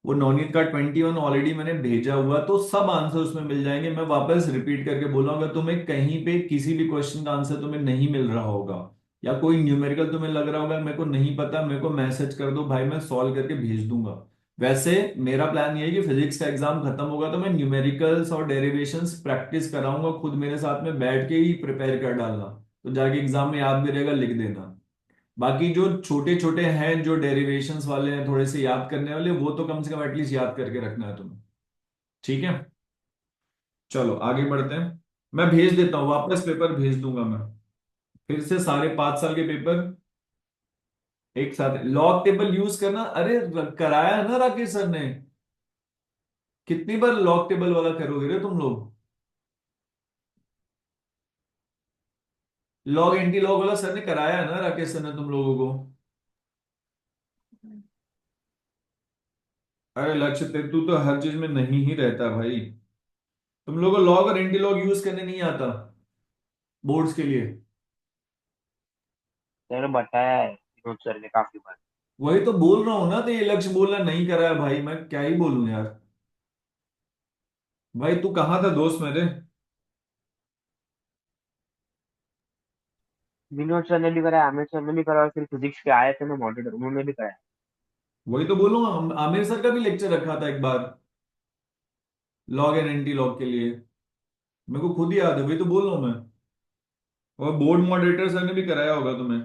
वो नवनीत का 21 ऑलरेडी मैंने भेजा हुआ, तो सब आंसर उसमें मिल जाएंगे। मैं वापस रिपीट करके बोलूंगा, तुम्हें कहीं पे किसी भी क्वेश्चन का आंसर तुम्हें नहीं मिल रहा होगा, या कोई न्यूमेरिकल तुम्हें लग रहा होगा मेरे को नहीं पता, मेरे को मैसेज कर दो भाई, मैं सॉल्व करके भेज दूंगा। वैसे मेरा प्लान ये है कि फिजिक्स का एग्जाम खत्म होगा तो मैं न्यूमेरिकल्स और डेरिवेशंस प्रैक्टिस कराऊंगा, खुद मेरे साथ में बैठ के ही प्रिपेयर कर डालना, तो जाके एग्जाम में याद भी रहेगा, लिख देना। बाकी जो छोटे छोटे हैं, जो डेरिवेशंस वाले हैं, थोड़े से याद करने वाले, वो तो कम से कम एटलीस्ट याद करके रखना है तुम्हें। ठीक है, चलो आगे बढ़ते हैं। मैं भेज देता हूँ, वापस पेपर भेज दूंगा मैं। फिर से सारे 5 साल के पेपर एक साथ। लॉग टेबल यूज करना, अरे कराया है ना राकेश सर ने। कितनी बार लॉग टेबल वाला करोगे रे तुम लोग? लॉग एंटी लॉग वाला सर ने कराया है ना राकेश सर ने तुम लोगों को? अरे लक्ष्य तू तो हर चीज में नहीं ही रहता भाई। तुम लोगों को लॉग और एंटी लॉग यूज करने नहीं आता बोर्ड्स के लिए? सर बताया है विनोद सर ने काफी बार। वही तो बोल रहा हूं ना, तो ये लक्ष्य बोलना नहीं करा है भाई, मैं क्या ही बोलूं यार। भाई तू कहाँ था दोस्त मेरे? विनोद सर ने भी कराया, आमिर सर ने भी कराया, फिर फिजिक्स के आए थे ना मॉडरेटर, उन्होंने भी कराया। वही तो बोलूंगा, आमिर सर का भी लेक्चर रखा था एक बार लॉग एंड एंटी लॉग के लिए, मेरे को खुद ही याद है, वही तो बोल रहा हूं मैं। और बोर्ड मॉडरेटर सर ने भी कराया होगा तुम्हें।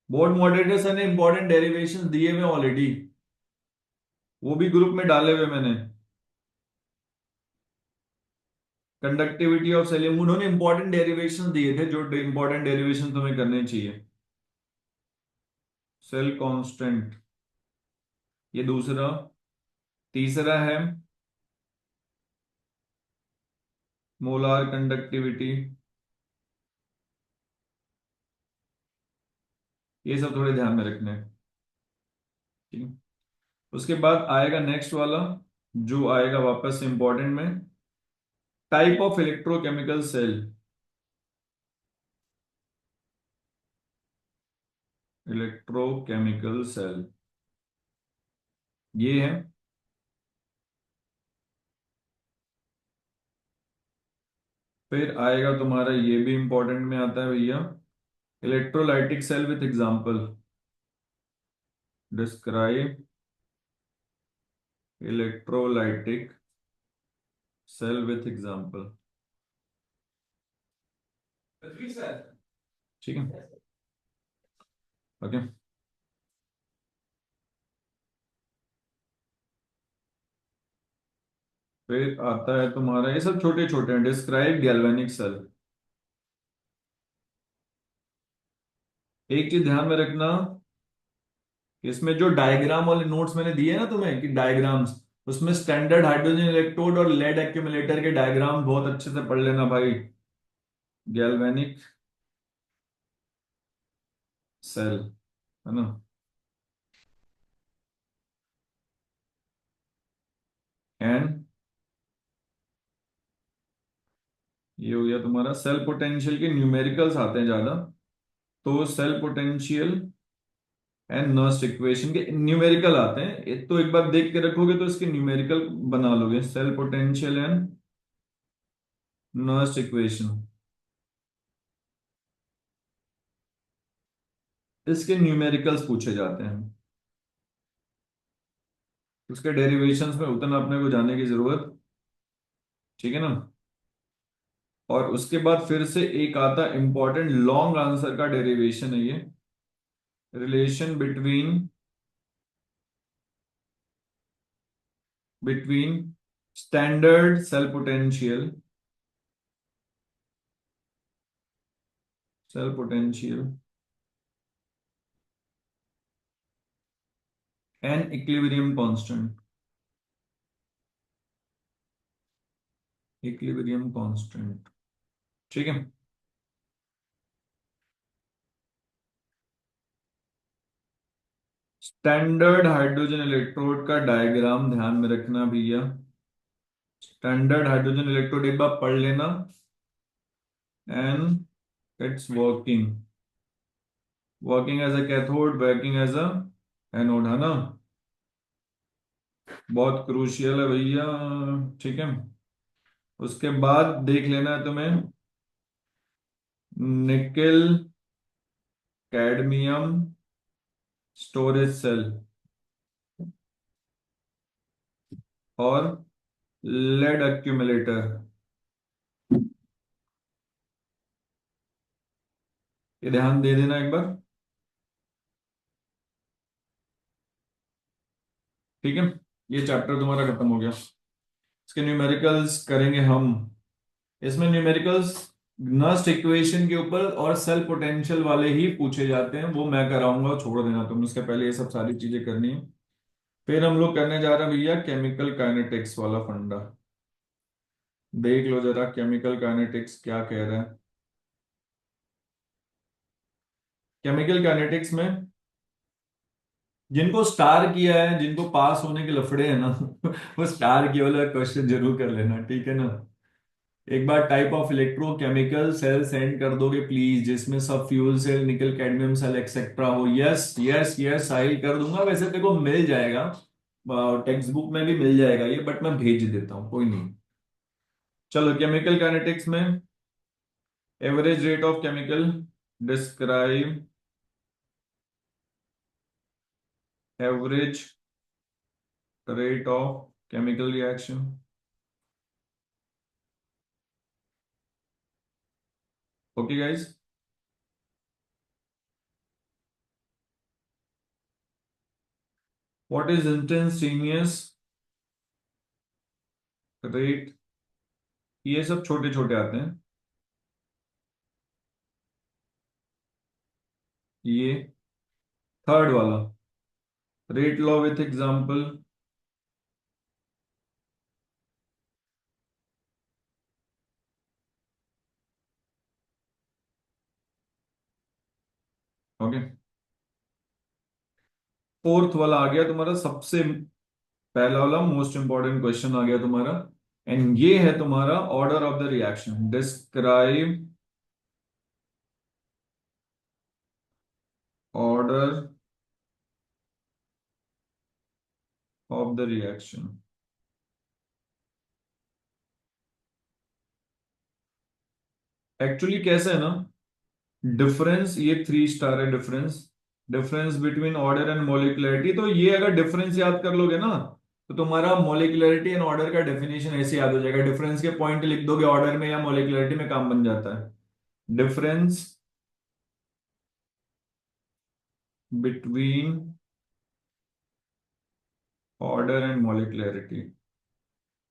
बोर्ड मॉडरेटर सर ने इंपॉर्टेंट डेरिवेशन दिए हुए ऑलरेडी, वो भी ग्रुप में डाले हुए मैंने। कंडक्टिविटी ऑफ सेलियम, उन्होंने इंपॉर्टेंट डेरिवेशन दिए थे, जो इंपॉर्टेंट डेरिवेशन तुम्हें करने चाहिए। सेल कांस्टेंट, ये दूसरा। तीसरा है मोलार कंडक्टिविटी। ये सब थोड़े ध्यान में रखने हैं। ठीक है? उसके बाद आएगा नेक्स्ट वाला, जो आएगा वापस से इंपॉर्टेंट में, type of electrochemical cell. Electrochemical cell ये है। फिर आएगा तुम्हारा, ये भी इंपॉर्टेंट में आता है भैया, electrolytic cell with example, describe electrolytic cell with example. ठीक है, ओके। फिर आता है तुम्हारा, ये सब छोटे छोटे हैं, डिस्क्राइब गैल्वेनिक सेल। एक चीज ध्यान में रखना, इसमें जो डायग्राम वाले नोट्स मैंने दिए ना तुम्हें कि डायग्राम्स, उसमें स्टैंडर्ड हाइड्रोजन इलेक्ट्रोड और लेड एक्यूमुलेटर के डायग्राम बहुत अच्छे से पढ़ लेना भाई। गैल्वेनिक सेल, है ना। एंड ये हो गया तुम्हारा सेल पोटेंशियल के न्यूमेरिकल्स आते हैं ज्यादा, तो cell potential and Nernst equation के न्यूमेरिकल आते हैं, तो एक बार देख के रखोगे तो इसके न्यूमेरिकल बना लोगे, cell potential and Nernst equation, इसके न्यूमेरिकल्स पूछे जाते हैं। उसके डेरिवेशंस में उतना अपने को जाने की जरूरत, ठीक है ना। और उसके बाद फिर से एक आता इंपॉर्टेंट लॉन्ग आंसर का डेरिवेशन है ये, relation between between standard cell potential and equilibrium constant, equilibrium constant, ठीक है। स्टैंडर्ड हाइड्रोजन इलेक्ट्रोड का डायग्राम ध्यान में रखना भैया, स्टैंडर्ड हाइड्रोजन इलेक्ट्रोड एक बार पढ़ लेना, and its working as a cathode, working as a anode, है ना। बहुत क्रूशियल है भैया, ठीक है। उसके बाद देख लेना है तुम्हें, निकेल कैडमियम स्टोरेज सेल और लेड एक्यूमुलेटर, ये ध्यान दे देना एक बार, ठीक है। ये चैप्टर तुम्हारा खत्म हो गया। इसके न्यूमेरिकल्स करेंगे हम, इसमें न्यूमेरिकल्स नस्ट इक्वेशन के ऊपर और सेल पोटेंशियल वाले ही पूछे जाते हैं, वो मैं कराऊंगा, छोड़ देना तुम, इसके पहले ये सब सारी चीजें करनी है। फिर हम लोग करने जा रहे हैं भैया केमिकल काइनेटिक्स वाला फंडा। देख लो जरा केमिकल काइनेटिक्स क्या कह रहा है। केमिकल काइनेटिक्स में जिनको स्टार किया है, जिनको पास होने के लफड़े हैं ना वो स्टार की वाला क्वेश्चन जरूर कर लेना, ठीक है ना। एक बार type of electrochemical cell send कर दोगे प्लीज, जिसमें सब fuel cell, nickel cadmium cell etcetera हो। यस यस यस, साहिल कर दूंगा, वैसे तेरे को मिल जाएगा, टेक्स्ट बुक में भी मिल जाएगा ये, बट मैं भेज देता हूँ, कोई नहीं। चलो केमिकल काइनेटिक्स में average rate of chemical, describe average rate of chemical reaction. Okay guys, what is instantaneous rate, ये सब छोटे छोटे आते हैं, ये थर्ड वाला rate law with example, okay. Fourth वाला आ गया तुम्हारा, सबसे पहला वाला मोस्ट इंपॉर्टेंट क्वेश्चन आ गया तुम्हारा, एंड ये है तुम्हारा order of the reaction, describe order of the reaction. Actually कैसे है ना, डिफरेंस, ये 3 स्टार है difference, difference between order and molecularity. तो ये अगर डिफरेंस याद कर लोगे ना, तो तुम्हारा मोलिकुलरिटी एंड ऑर्डर का डेफिनेशन ऐसे याद हो जाएगा। डिफरेंस के पॉइंट लिख दोगे ऑर्डर में या मोलिकुलरिटी में, काम बन जाता है। Difference between order and molecularity,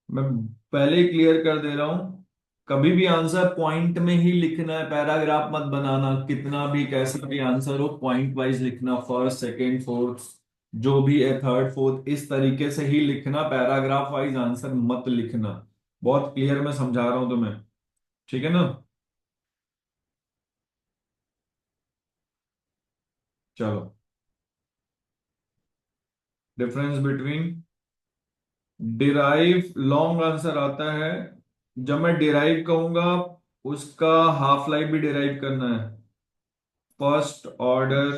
मैं पहले ही क्लियर कर दे रहा हूं, कभी भी आंसर पॉइंट में ही लिखना है, पैराग्राफ मत बनाना। कितना भी कैसा भी आंसर हो, पॉइंट वाइज लिखना, फर्स्ट सेकंड फोर्थ जो भी है, थर्ड फोर्थ, इस तरीके से ही लिखना, पैराग्राफ वाइज आंसर मत लिखना। बहुत क्लियर मैं समझा रहा हूं तुम्हें, ठीक है ना। चलो, difference between, derive long answer आता है। जब मैं डिराइव कहूंगा, उसका हाफ लाइफ भी डिराइव करना है। First order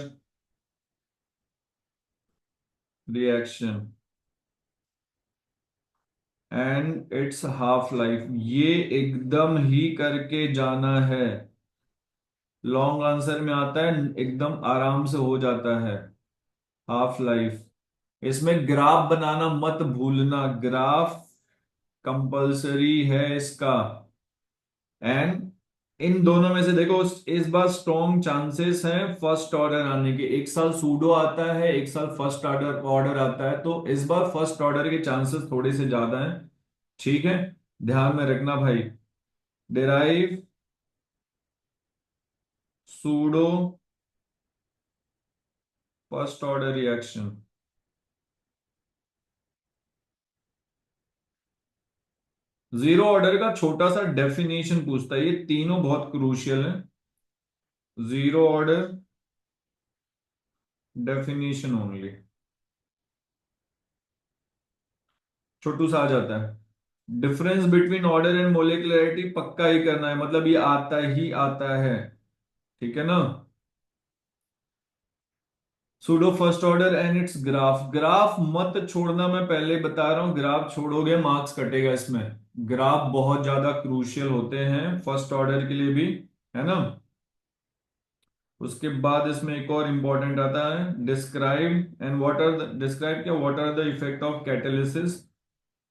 reaction and it's half life, ये एकदम ही करके जाना है। लॉन्ग आंसर में आता है, एकदम आराम से हो जाता है। हाफ लाइफ, इसमें ग्राफ बनाना मत भूलना, ग्राफ कंपलसरी है इसका। एंड इन दोनों में से देखो, इस बार स्ट्रॉन्ग चांसेस हैं फर्स्ट ऑर्डर आने के। एक साल सूडो आता है, एक साल फर्स्ट ऑर्डर ऑर्डर आता है, तो इस बार फर्स्ट ऑर्डर के चांसेस थोड़े से ज्यादा हैं। ठीक है, ध्यान में रखना भाई। Derive pseudo first order reaction. Zero order का छोटा सा डेफिनेशन पूछता है, ये तीनों बहुत क्रूशियल है। जीरो ऑर्डर डेफिनेशन ओनली, छोटू सा आ जाता है। Difference between order and molecularity पक्का ही करना है, मतलब ये आता ही आता है, ठीक है ना। Pseudo first order and it's graph, graph मत छोड़ना, मैं पहले बता रहा हूं, ग्राफ छोड़ोगे मार्क्स कटेगा इसमें। ग्राफ बहुत ज्यादा क्रूशियल होते हैं फर्स्ट ऑर्डर के लिए भी, है ना। उसके बाद इसमें एक और इंपॉर्टेंट आता है, describe and what are the, describe क्या, what are the effect of catalysis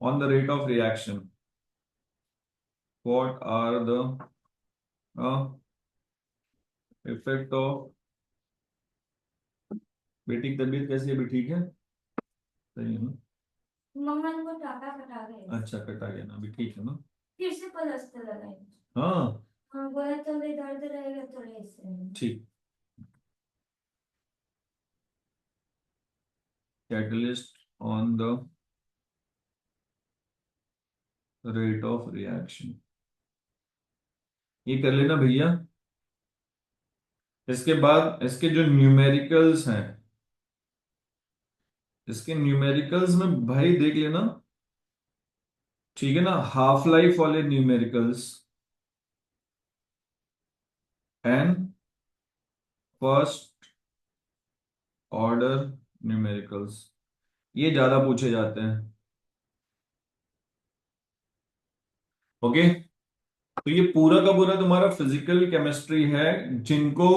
on the rate of reaction. What are the effect of, बेटी की तबीयत कैसी है, अभी ठीक है, सही है ना। मम्मा इनको टाटा कटा गए, अच्छा, कटा गया ना, अभी ठीक है ना। फिर से प्लास्टर लगाए। हाँ हाँ, बोला थोड़े दर्द रहेगा थोड़े ऐसे। ठीक। Catalyst on the rate of reaction, ये कर लेना भैया। इसके बाद इसके जो न्यूमेरिकल्स हैं, इसके न्यूमेरिकल्स में भाई देख लेना, ठीक है ना। हाफ लाइफ वाले numericals and first order numericals, ये ज्यादा पूछे जाते हैं। ओके, तो ये पूरा का पूरा तुम्हारा फिजिकल केमिस्ट्री है। जिनको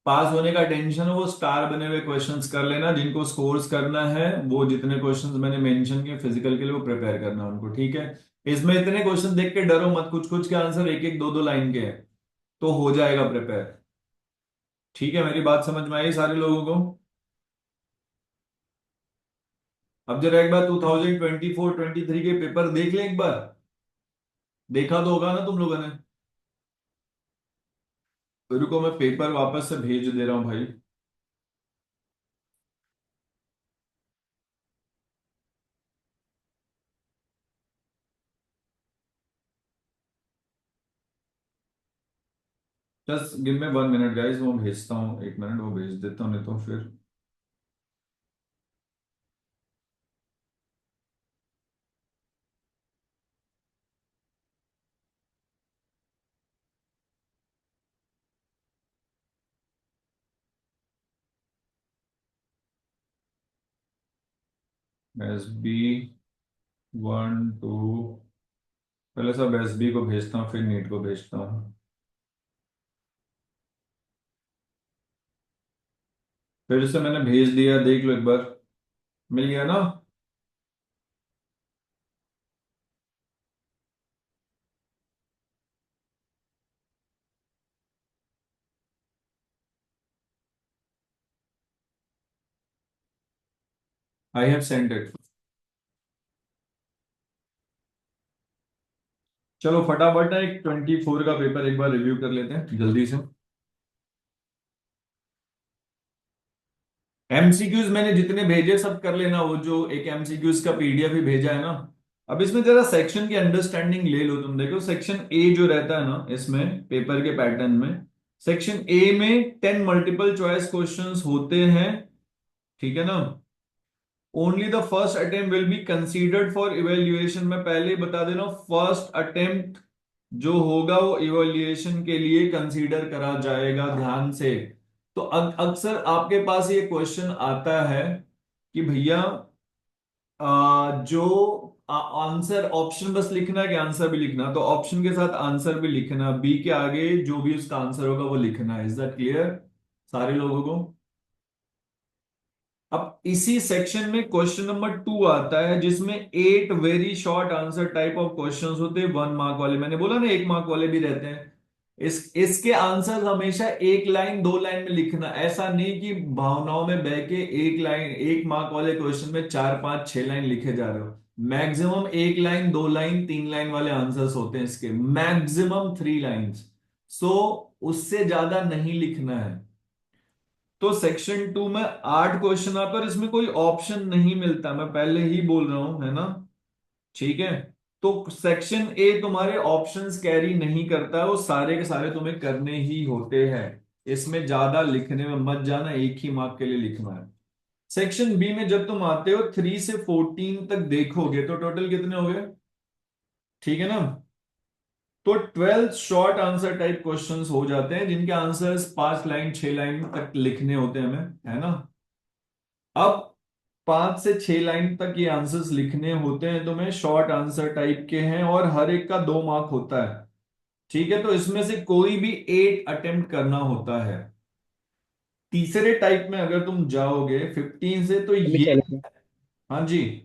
पास होने का टेंशन है वो स्टार बने हुए क्वेश्चंस कर लेना, जिनको स्कोर्स करना है वो जितने क्वेश्चंस मैंने मेंशन किए फिजिकल के लिए वो प्रिपेयर करना उनको, ठीक है। इसमें इतने क्वेश्चन देख के डरो मत, कुछ कुछ के आंसर एक एक दो दो लाइन के हैं, तो हो जाएगा प्रिपेयर। ठीक है, मेरी बात समझ में आई सारे लोगों को। अब जरा एक बार 2024-23 के पेपर देख ले एक बार, देखा तो होगा ना तुम लोगों ने। रुको, मैं पेपर वापस से भेज दे रहा हूं भाई। Just give me 1 minute guys, वो भेजता हूँ, 1 मिनट वो भेज देता हूँ, नहीं तो फिर SB 1 2, पहले सब SB को भेजता हूँ फिर नीट को भेजता हूँ। फिर से मैंने भेज दिया, देख लो एक बार, मिल गया ना? I have send it. चलो फटाफट ना एक 24 का पेपर एक बार रिव्यू कर लेते हैं जल्दी से। एमसीक्यूज मैंने जितने भेजे सब कर लेना, वो जो एक एमसीक्यूज का पीडीएफ भी भेजा है ना। अब इसमें जरा सेक्शन की अंडरस्टैंडिंग ले लो तुम। देखो सेक्शन ए जो रहता है ना इसमें पेपर के पैटर्न में, सेक्शन ए में 10 मल्टीपल चॉइस क्वेश्चंस होते हैं, ठीक है ना। Only the first attempt will be considered for evaluation. मैं पहले ही बता दे रहा हूं, फर्स्ट अटेम्प्ट जो होगा वो इवेल्युएशन के लिए कंसीडर करा जाएगा, ध्यान से। तो अक्सर आपके पास ये क्वेश्चन आता है कि भैया जो आंसर, ऑप्शन बस लिखना है कि आंसर भी लिखना, तो ऑप्शन के साथ आंसर भी लिखना, बी के आगे जो भी उसका आंसर होगा वो लिखना है। इज दैट क्लियर सारे लोगों को? अब इसी सेक्शन में क्वेश्चन नंबर 2 आता है, जिसमें 8 very short answer type of questions होते हैं, 1 मार्क वाले। मैंने बोला ना 1 मार्क वाले भी रहते हैं। इसके आंसर हमेशा 1 लाइन 2 लाइन में लिखना, ऐसा नहीं कि भावनाओं में बह के 1 लाइन 1 मार्क वाले क्वेश्चन में 4 5 6 लाइन लिखे जा रहे हो। मैक्सिमम 1 लाइन 2 लाइन 3 लाइन वाले आंसर्स होते हैं इसके, मैक्सिमम 3 लाइन्स। सो उससे ज्यादा नहीं लिखना है। तो सेक्शन 2 में 8 क्वेश्चन आता है और इसमें कोई ऑप्शन नहीं मिलता, मैं पहले ही बोल रहा हूं, है ना? ठीक है। तो सेक्शन ए तुम्हारे ऑप्शंस कैरी नहीं करता है, वो सारे के सारे तुम्हें करने ही होते हैं। इसमें ज्यादा लिखने में मत जाना, एक ही मार्क के लिए लिखना है। सेक्शन बी में जब तुम आते हो 3 से 14 तक देखोगे तो टोटल कितने हो गए, ठीक है ना। तो 12 शॉर्ट आंसर टाइप क्वेश्चंस हो जाते हैं, जिनके आंसर्स 5 लाइन 6 लाइन तक लिखने होते हैं हमें, है ना। अब 5 से 6 लाइन तक ये आंसर्स लिखने होते हैं तुम्हें, शॉर्ट आंसर टाइप के हैं और हर एक का 2 मार्क होता है, ठीक है। तो इसमें से कोई भी 8 अटेम्प्ट करना होता है। तीसरे टाइप में अगर तुम जाओगे 15 से, तो अभी ये, चलो। हाँ जी,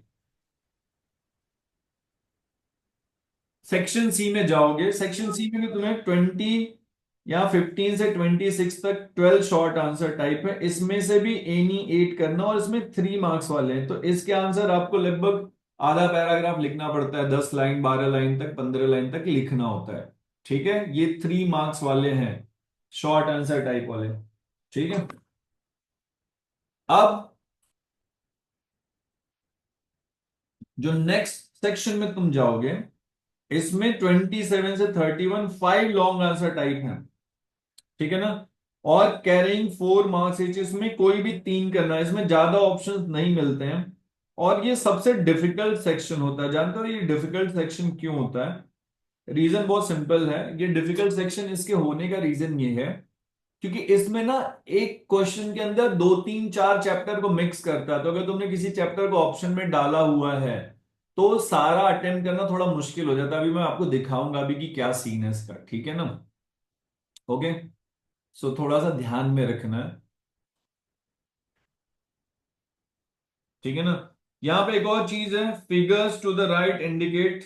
सेक्शन सी में जाओगे। सेक्शन सी में भी तुम्हें 15 से 26 तक 12 शॉर्ट आंसर टाइप है, इसमें से भी एनी 8 करना, और इसमें 3 मार्क्स वाले हैं। तो इसके आंसर आपको लगभग आधा पैराग्राफ लिखना पड़ता है, 10 लाइन 12 लाइन तक 15 लाइन तक लिखना होता है, ठीक है। ये 3 मार्क्स वाले हैं, शॉर्ट आंसर टाइप वाले, ठीक है। अब जो नेक्स्ट सेक्शन में तुम जाओगे, इसमें 27 से 31 5 लॉन्ग आंसर टाइप है, ठीक है ना। और कैरिंग 4 मार्क्स इच, इसमें कोई भी 3 करना है, इसमें ज्यादा ऑप्शंस नहीं मिलते हैं। और ये सबसे डिफिकल्ट सेक्शन होता है। जानते हो ये डिफिकल्ट सेक्शन क्यों होता है? रीजन बहुत सिंपल है। ये डिफिकल्ट सेक्शन इसके होने का रीजन ये है क्योंकि इसमें ना एक क्वेश्चन के अंदर 2 3 4 चैप्टर को मिक्स करता है। तो अगर तुमने किसी चैप्टर को ऑप्शन में डाला हुआ है तो सारा अटेम्प्ट करना थोड़ा मुश्किल हो जाता है। अभी मैं आपको दिखाऊंगा अभी कि क्या सीन है इसका, ठीक है ना। ओके, सो थोड़ा सा ध्यान में रखना है, ठीक है ना। यहां पे एक और चीज है, figures to the right indicate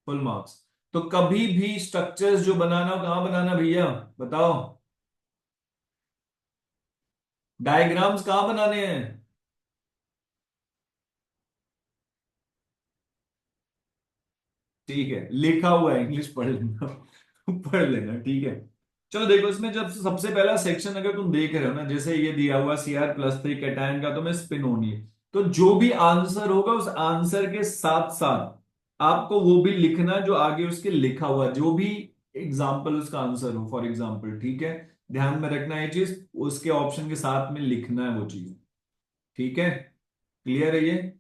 full marks. तो कभी भी स्ट्रक्चर्स जो बनाना हो, कहां बनाना भैया बताओ? डायग्राम्स कहां बनाने हैं? ठीक है, लिखा हुआ है, इंग्लिश पढ़ लेना पढ़ लेना, ठीक है। चलो देखो, इसमें जब सबसे पहला सेक्शन अगर तुम देख रहे हो ना, जैसे ये दिया हुआ Cr+3 कैटायन का, तो मैं स्पिन होनी है। तो जो भी आंसर होगा उस आंसर के साथ साथ आपको वो भी लिखना है जो आगे उसके लिखा हुआ है, जो भी एग्जाम्पल उसका आंसर हो, फॉर एग्जाम्पल, ठीक है। ध्यान में रखना है ये चीज, उसके ऑप्शन के साथ में लिखना है वो चीज, ठीक है। क्लियर है ये?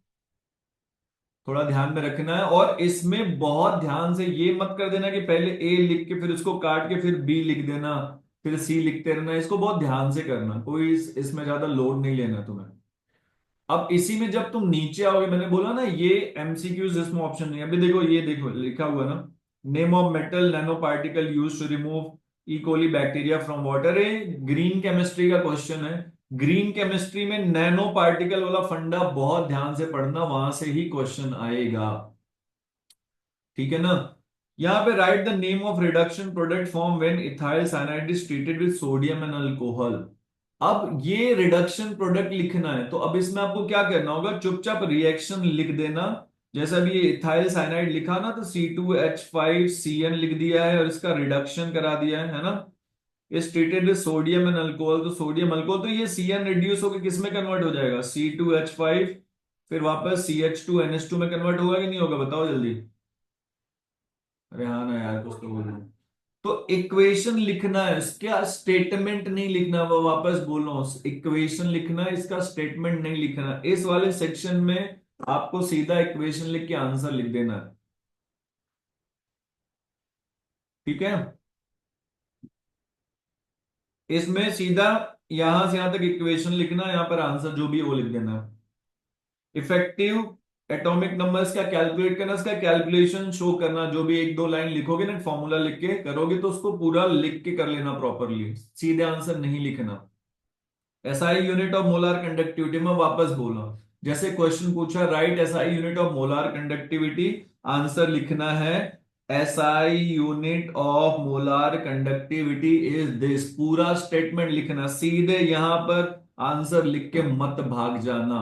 थोड़ा ध्यान में रखना है। और इसमें बहुत ध्यान से ये मत कर देना कि पहले ए लिख के फिर उसको काट के फिर बी लिख देना, फिर सी लिखते रहना। इसको बहुत ध्यान से करना, कोई इसमें ज्यादा लोड नहीं लेना तुम्हें। अब इसी में जब तुम नीचे आओगे, मैंने बोला ना ये एमसीक्यूज, इसमें ऑप्शन नहीं है। अभी देखो, ये देखो लिखा हुआ ना, name of metal nanoparticle use to remove E coli bacteria from water. A green chemistry का क्वेश्चन है, ग्रीन केमिस्ट्री में नैनो पार्टिकल वाला फंडा बहुत ध्यान से पढ़ना, वहां से ही क्वेश्चन आएगा, ठीक है ना। यहां पे right the name of reduction product form when ethyl cyanide is treated with sodium and alcohol. अब ये रिडक्शन प्रोडक्ट लिखना है, तो अब इसमें आपको क्या करना होगा, चुपचाप रिएक्शन लिख देना। जैसा भी ये इथाइल साइनाइड लिखा ना, तो C2H5CN लिख दिया है और इसका रिडक्शन करा दिया है ना। Is treated with sodium and alcohol, तो सोडियम अल्कोहल, तो ये CN रिड्यूस होकर किस में कन्वर्ट हो जाएगा, C2H5, फिर वापस CH2NH2 में कन्वर्ट होगा कि नहीं होगा, बताओ जल्दी। अरे हाँ ना यार, कुछ तो बोलो। तो इक्वेशन लिखना है, इसका स्टेटमेंट नहीं लिखना, वो वापस बोलो, इक्वेशन लिखना है, इसका स्टेटमेंट नहीं लिखना। इस वाले सेक्शन में आपको सीधा इक्वेशन लिख के आंसर लिख देना है, ठीक है। इसमें सीधा यहां से यहां तक इक्वेशन लिखना, यहां पर आंसर जो भी है वो लिख देना। इफेक्टिव एटॉमिक नंबर्स का कैलकुलेट करना, इसका कैलकुलेशन शो करना, जो भी एक दो लाइन लिखोगे ना, फॉर्मूला लिख के करोगे, तो उसको पूरा लिख के कर लेना प्रॉपरली, सीधे आंसर नहीं लिखना। SI unit of molar conductivity में वापस बोला, जैसे क्वेश्चन पूछा right SI unit of molar conductivity, answer लिखना है SI unit of molar conductivity is this, पूरा स्टेटमेंट लिखना, सीधे यहां पर आंसर लिख के मत भाग जाना,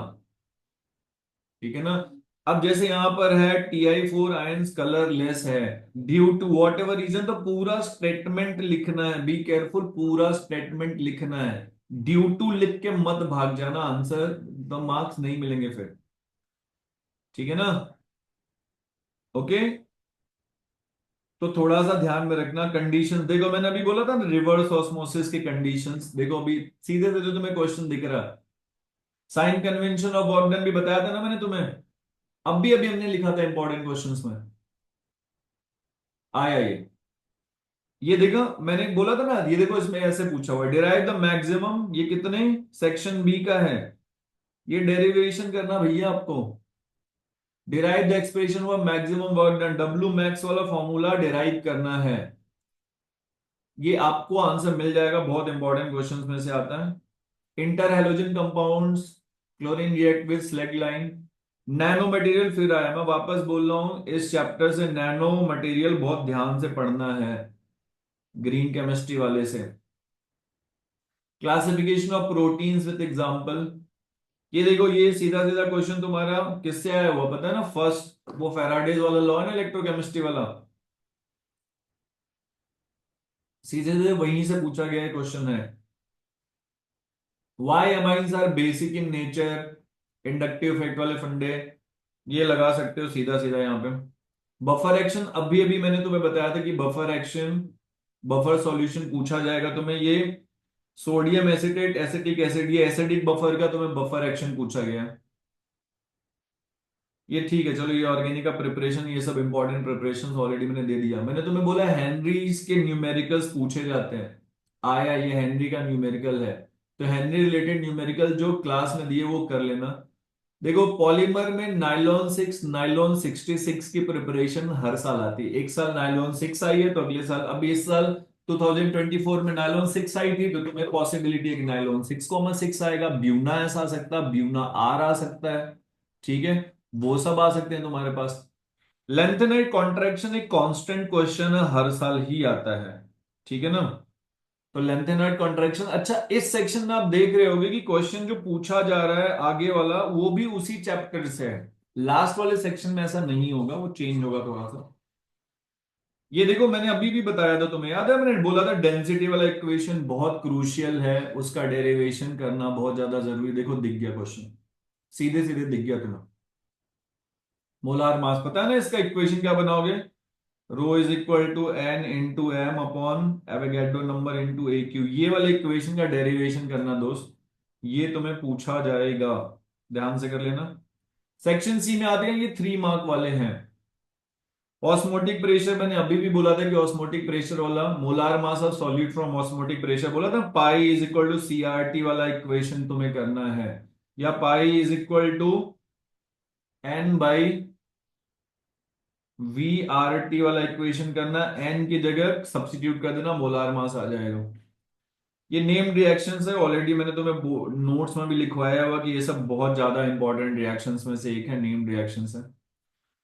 ठीक है ना। अब जैसे यहां पर है Ti4 आयंस कलरलेस है due to whatever reason, तो पूरा स्टेटमेंट लिखना है, बी केयरफुल, पूरा स्टेटमेंट लिखना है, ड्यू टू लिख के मत भाग जाना, आंसर द मार्क्स नहीं मिलेंगे फिर, ठीक है ना। ओके, तो थोड़ा सा ध्यान में रखना। कंडीशंस देखो, मैंने अभी बोला था ना रिवर्स ऑस्मोसिस के कंडीशंस, देखो अभी सीधे सीधे तुम्हें क्वेश्चन दिख रहा है। साइन कन्वेंशन ऑफ बॉर्गन भी बताया था ना मैंने तुम्हें, अब भी अभी हमने लिखा था इंपॉर्टेंट क्वेश्चंस में, आया ये देखो मैंने बोला था ना, ये देखो इसमें ऐसे पूछा हुआ है डिराइव द मैक्सिमम, ये कितने सेक्शन बी का है, ये डेरिवेशन करना भैया आपको। Derive the expression of maximum work done, W max वाला फॉर्मूला डिराइव करना है, ये आपको आंसर मिल जाएगा, बहुत इंपॉर्टेंट क्वेश्चंस में से आता है। Inter halogen compounds, chlorine react with slag line, nano material, फिर आया, मैं वापस बोल रहा हूं, इस चैप्टर से नैनो मटेरियल बहुत ध्यान से पढ़ना है, ग्रीन केमिस्ट्री वाले से। Classification of proteins with example, ये देखो ये सीधा सीधा क्वेश्चन तुम्हारा किससे आया हुआ पता है ना, फर्स्ट वो फेराडेज वाला लॉ है ना इलेक्ट्रोकेमिस्ट्री वाला, सीधे सीधे वहीं से पूछा गया क्वेश्चन है। Why amines are basic in nature, inductive effect वाले फंडे, ये लगा सकते हो सीधा सीधा यहाँ पे। बफर एक्शन, अभी अभी मैंने तुम्हें बताया था कि बफर एक्शन, बफर सॉल्यूशन पूछा जाएगा तुम्हें, ये सोडियम एसिटेट एसिटिक एसिड, ये एसिडिक बफर का तुम्हें बफर एक्शन पूछा गया, ये ठीक है। चलो ये ऑर्गेनिक का प्रिपरेशन, ये सब इंपॉर्टेंट प्रिपरेशन ऑलरेडी मैंने दे दिया। मैंने तुम्हें बोला हेनरीज के न्यूमेरिकल्स पूछे जाते हैं, आया ये हेनरी का न्यूमेरिकल है, तो हेनरी रिलेटेड न्यूमेरिकल जो क्लास में दिए वो कर लेना। देखो पॉलीमर में नाइलॉन 6 नाइलॉन 66 की प्रिपरेशन हर साल आती है, एक साल नाइलॉन 6 आई है तो अगले साल, अब इस साल 2024 में नाइलॉन 6 आई थी, तो तुम्हें पॉसिबिलिटी है कि नाइलॉन 6,6 आएगा, ब्यूना ऐसा आ सकता है, ब्यूना आर आ सकता है, ठीक है, वो सब आ सकते हैं तुम्हारे पास। लेंथेनाइट कॉन्ट्रैक्शन एक कांस्टेंट क्वेश्चन है, हर साल ही आता है, ठीक है ना। तो लेंथेनाइट कॉन्ट्रैक्शन, अच्छा इस सेक्शन में आप देख रहे होगे कि क्वेश्चन जो पूछा जा रहा है आगे वाला वो भी उसी चैप्टर से है, लास्ट वाले सेक्शन में ऐसा नहीं होगा, वो चेंज होगा थोड़ा सा। ये देखो मैंने अभी भी बताया था तुम्हें, याद है मैंने बोला था डेंसिटी वाला इक्वेशन बहुत क्रूशियल है, उसका डेरिवेशन करना बहुत ज्यादा जरूरी, देखो दिख गया क्वेश्चन, सीधे सीधे दिख गया तुम्हें। मोलार मास पता है ना, इसका इक्वेशन क्या बनाओगे, rho is equal to N into M upon Avogadro number into a cube, ये वाले इक्वेशन का डेरिवेशन करना दोस्त, ये तुम्हें पूछा जाएगा, ध्यान से कर लेना। सेक्शन सी में आते हैं, ये 3 मार्क वाले हैं। ऑस्मोटिक प्रेशर, मैंने अभी भी बोला था कि ऑस्मोटिक प्रेशर वाला, molar mass of solute from osmotic pressure बोला था, pi is equal to CRT वाला इक्वेशन तुम्हें करना है, या pi is equal to n by VRT वाला इक्वेशन करना, एन की जगह सब्स्टिट्यूट कर देना, मोलार मास आ जाएगा। ये नेम्ड रिएक्शंस है, ऑलरेडी मैंने तुम्हें नोट्स में भी लिखवाया हुआ कि ये सब बहुत ज्यादा इंपॉर्टेंट रिएक्शंस में से एक है, नेम्ड रिएक्शंस है।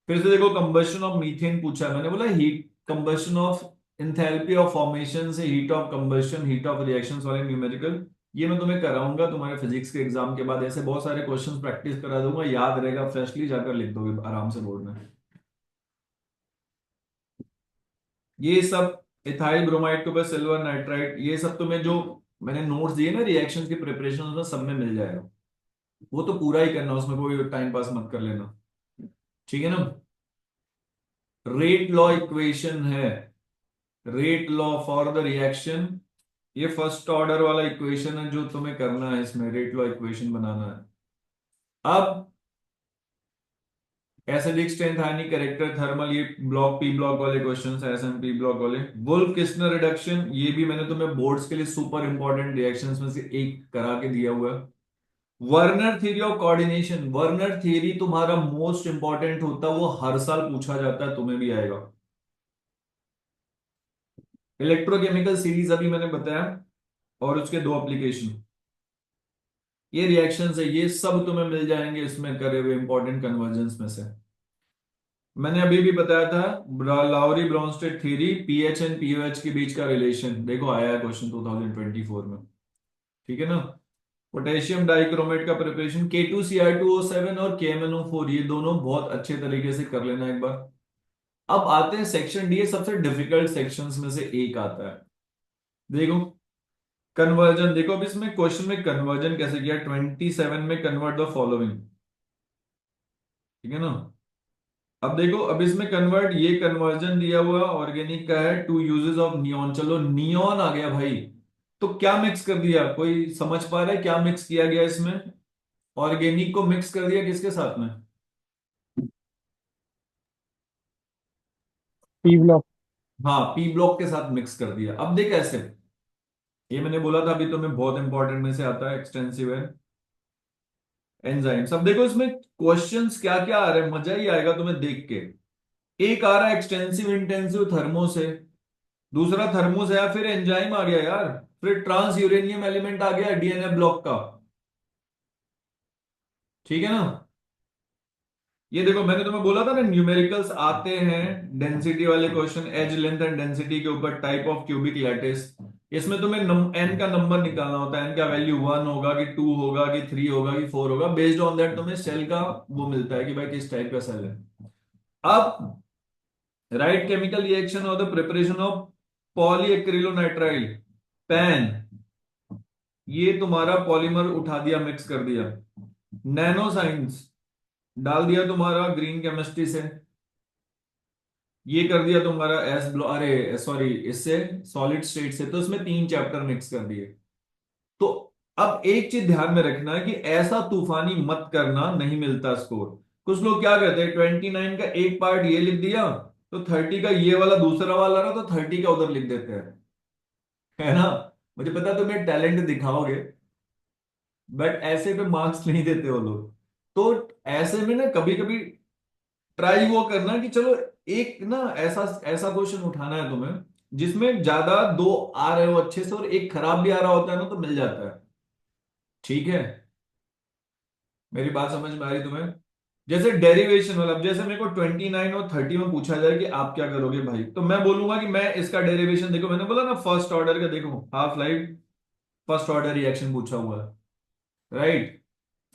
फिर से देखो, कंबशन ऑफ मीथेन पूछा है, मैंने बोला heat combustion of enthalpy of formation से heat of combustion, heat of reactions वाले न्यूमेरिकल, ये मैं तुम्हें कराऊंगा तुम्हारे फिजिक्स के एग्जाम के बाद। ऐसे बहुत सारे क्वेश्चंस प्रैक्टिस करा दूंगा, याद रहेगा, फ्रेशली जाकर लिख दोगे आराम से बोर्ड में। ये सब इथाइल ब्रोमाइड के ऊपर सिल्वर नाइट्राइट, ये सब तुम्हें जो मैंने नोट्स दिए ना रिएक्शन की प्रिपरेशन, उसमें सब में मिल जाएगा। वो तो पूरा ही करना, उसमें कोई टाइम पास मत कर लेना, ठीक है ना। रेट लॉ इक्वेशन है, rate law for the reaction, ये फर्स्ट ऑर्डर वाला इक्वेशन है जो तुम्हें करना है, इसमें रेट लॉ इक्वेशन बनाना है। अब एसिडिक स्ट्रेंथ, आयनिक कैरेक्टर, थर्मल, ये ब्लॉक पी ब्लॉक वाले क्वेश्चंस है, एसएमपी ब्लॉक वाले। वुल्फ किस्नर रिडक्शन, ये भी मैंने तुम्हें बोर्ड्स के लिए सुपर इंपॉर्टेंट रिएक्शंस में से एक करा के दिया हुआ है। Werner theory of coordination, Werner theory तुम्हारा मोस्ट इंपॉर्टेंट होता है, वो हर साल पूछा जाता है, तुम्हें भी आएगा। इलेक्ट्रोकेमिकल सीरीज अभी मैंने बताया, और उसके दो एप्लीकेशन, ये रिएक्शंस है, ये सब तुम्हें मिल जाएंगे इसमें करे हुए इंपॉर्टेंट कन्वर्जेंस में से। मैंने अभी भी बताया था Lowry Bronsted theory, pH and pOH के बीच का रिलेशन, देखो आया है क्वेश्चन 2024 में, ठीक है ना। पोटेशियम डाइक्रोमेट का प्रिपरेशन, K2Cr2O7 और KMnO4, ये दोनों बहुत अच्छे तरीके से कर लेना एक बार। अब आते हैं सेक्शन डी, सबसे डिफिकल्ट सेक्शंस में से एक आता है। देखो कन्वर्जन, देखो अब इसमें क्वेश्चन में कन्वर्जन कैसे किया, 27 में कन्वर्ट द फॉलोइंग, ठीक है ना। अब देखो, अब इसमें कन्वर्ट, ये कन्वर्जन दिया हुआ ऑर्गेनिक का है, टू यूजेस ऑफ नियॉन, चलो नियॉन आ गया भाई, तो क्या मिक्स कर दिया, कोई समझ पा रहा है क्या मिक्स किया गया इसमें? ऑर्गेनिक को मिक्स कर दिया किसके साथ में? P block. हाँ, पी ब्लॉक के साथ मिक्स कर दिया। अब देख ऐसे, ये मैंने बोला था अभी तुम्हें बहुत इंपॉर्टेंट में से आता है, एक्सटेंसिव है एंजाइम्स। अब देखो इसमें क्वेश्चंस क्या क्या आ रहे हैं, मजा ही आएगा तुम्हें देख के। एक आ रहा है एक्सटेंसिव इंटेंसिव थर्मो से, दूसरा थर्मो से आया, फिर एंजाइम आ गया यार, फिर ट्रांस यूरेनियम एलिमेंट आ गया डीएनए ब्लॉक का, ठीक है ना। ये देखो मैंने तुम्हें बोला था ना, न्यूमेरिकल्स आते हैं डेंसिटी वाले question, edge length and density के ऊपर, टाइप ऑफ क्यूबिक लैटिस। इसमें तुम्हें एन का नंबर निकालना होता है, एन का वैल्यू 1 होगा कि 2 होगा कि 3 होगा कि 4 होगा, बेस्ड ऑन दैट तुम्हें सेल का वो मिलता है कि भाई किस टाइप का सेल है। अब राइट केमिकल रिएक्शन और द प्रिपरेशन ऑफ पॉलीएक्रिलोनाइट्राइल, पैन, ये तुम्हारा पॉलीमर उठा दिया, मिक्स कर दिया। नैनो साइंस डाल दिया तुम्हारा ग्रीन केमिस्ट्री से, ये कर दिया तुम्हारा एस ब्लॉ अरे सॉरी, इससे सॉलिड स्टेट से, तो इसमें 3 चैप्टर मिक्स कर दिए। तो अब एक चीज ध्यान में रखना है कि ऐसा तूफानी मत करना, नहीं मिलता स्कोर। कुछ लोग क्या करते हैं, 29 का एक पार्ट ये लिख दिया, तो 30 का ये वाला दूसरा वाला रहा, तो 30 का उधर लिख देते हैं, है ना। मुझे पता है तुम्हें टैलेंट दिखाओगे, बट ऐसे पे मार्क्स नहीं देते वो लोग। तो ऐसे में ना कभी कभी ट्राई वो करना कि चलो एक ना ऐसा ऐसा क्वेश्चन उठाना है तुम्हें जिसमें ज्यादा दो आ रहे हो अच्छे से, और एक खराब भी आ रहा होता है ना, तो मिल जाता है, ठीक है। मेरी बात समझ में आ रही तुम्हें? जैसे डेरिवेशन वाला, अब जैसे मेरे को 29 और 30 में पूछा जाए कि आप क्या करोगे भाई, तो मैं बोलूंगा कि मैं इसका डेरिवेशन, देखो मैंने बोला ना फर्स्ट ऑर्डर का, देखो half life first order reaction पूछा हुआ है, राइट।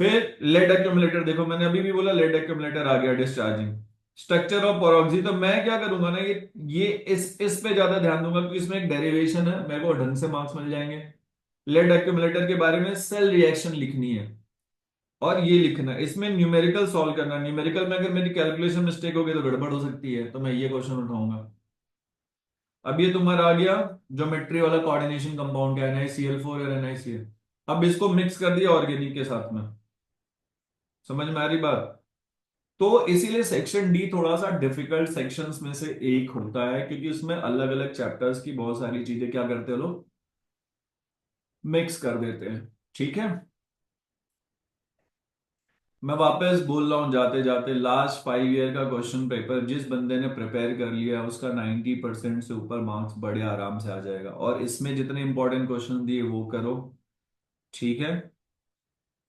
फिर लेड एक्यूमुलेटर, देखो मैंने अभी भी बोला लेड एक्यूमुलेटर आ गया, डिस्चार्जिंग। स्ट्रक्चर ऑफ पॉरोक्सी, तो मैं क्या करूंगा ना, ये इस पे ज्यादा ध्यान दूंगा क्योंकि इसमें एक डेरिवेशन है, मेरे को ढंग से मार्क्स मिल जाएंगे। लेड एक्यूमुलेटर के बारे में सेल रिएक्शन लिखनी है, और ये लिखना है, इसमें न्यूमेरिकल सॉल्व करना। न्यूमेरिकल में अगर मेरी कैलकुलेशन मिस्टेक हो गई तो गड़बड़ हो सकती है, तो मैं ये क्वेश्चन उठाऊंगा। अब ये तुम्हारा आ गया ज्योमेट्री वाला कोऑर्डिनेशन कंपाउंड का, NaCl4 और NaCl। अब इसको मिक्स कर दिया ऑर्गेनिक के साथ में, समझ में आ रही बात? तो इसीलिए सेक्शन डी थोड़ा सा डिफिकल्ट सेक्शंस में से एक होता है, क्योंकि उसमें अलग अलग चैप्टर्स की बहुत सारी चीजें क्या करते हैं लोग, मिक्स कर देते हैं, ठीक है। मैं वापस बोल रहा हूँ जाते जाते, लास्ट 5 ईयर का क्वेश्चन पेपर जिस बंदे ने प्रिपेयर कर लिया है उसका 90% से ऊपर मार्क्स बड़े आराम से आ जाएगा। और इसमें जितने इंपॉर्टेंट क्वेश्चन दिए वो करो, ठीक है।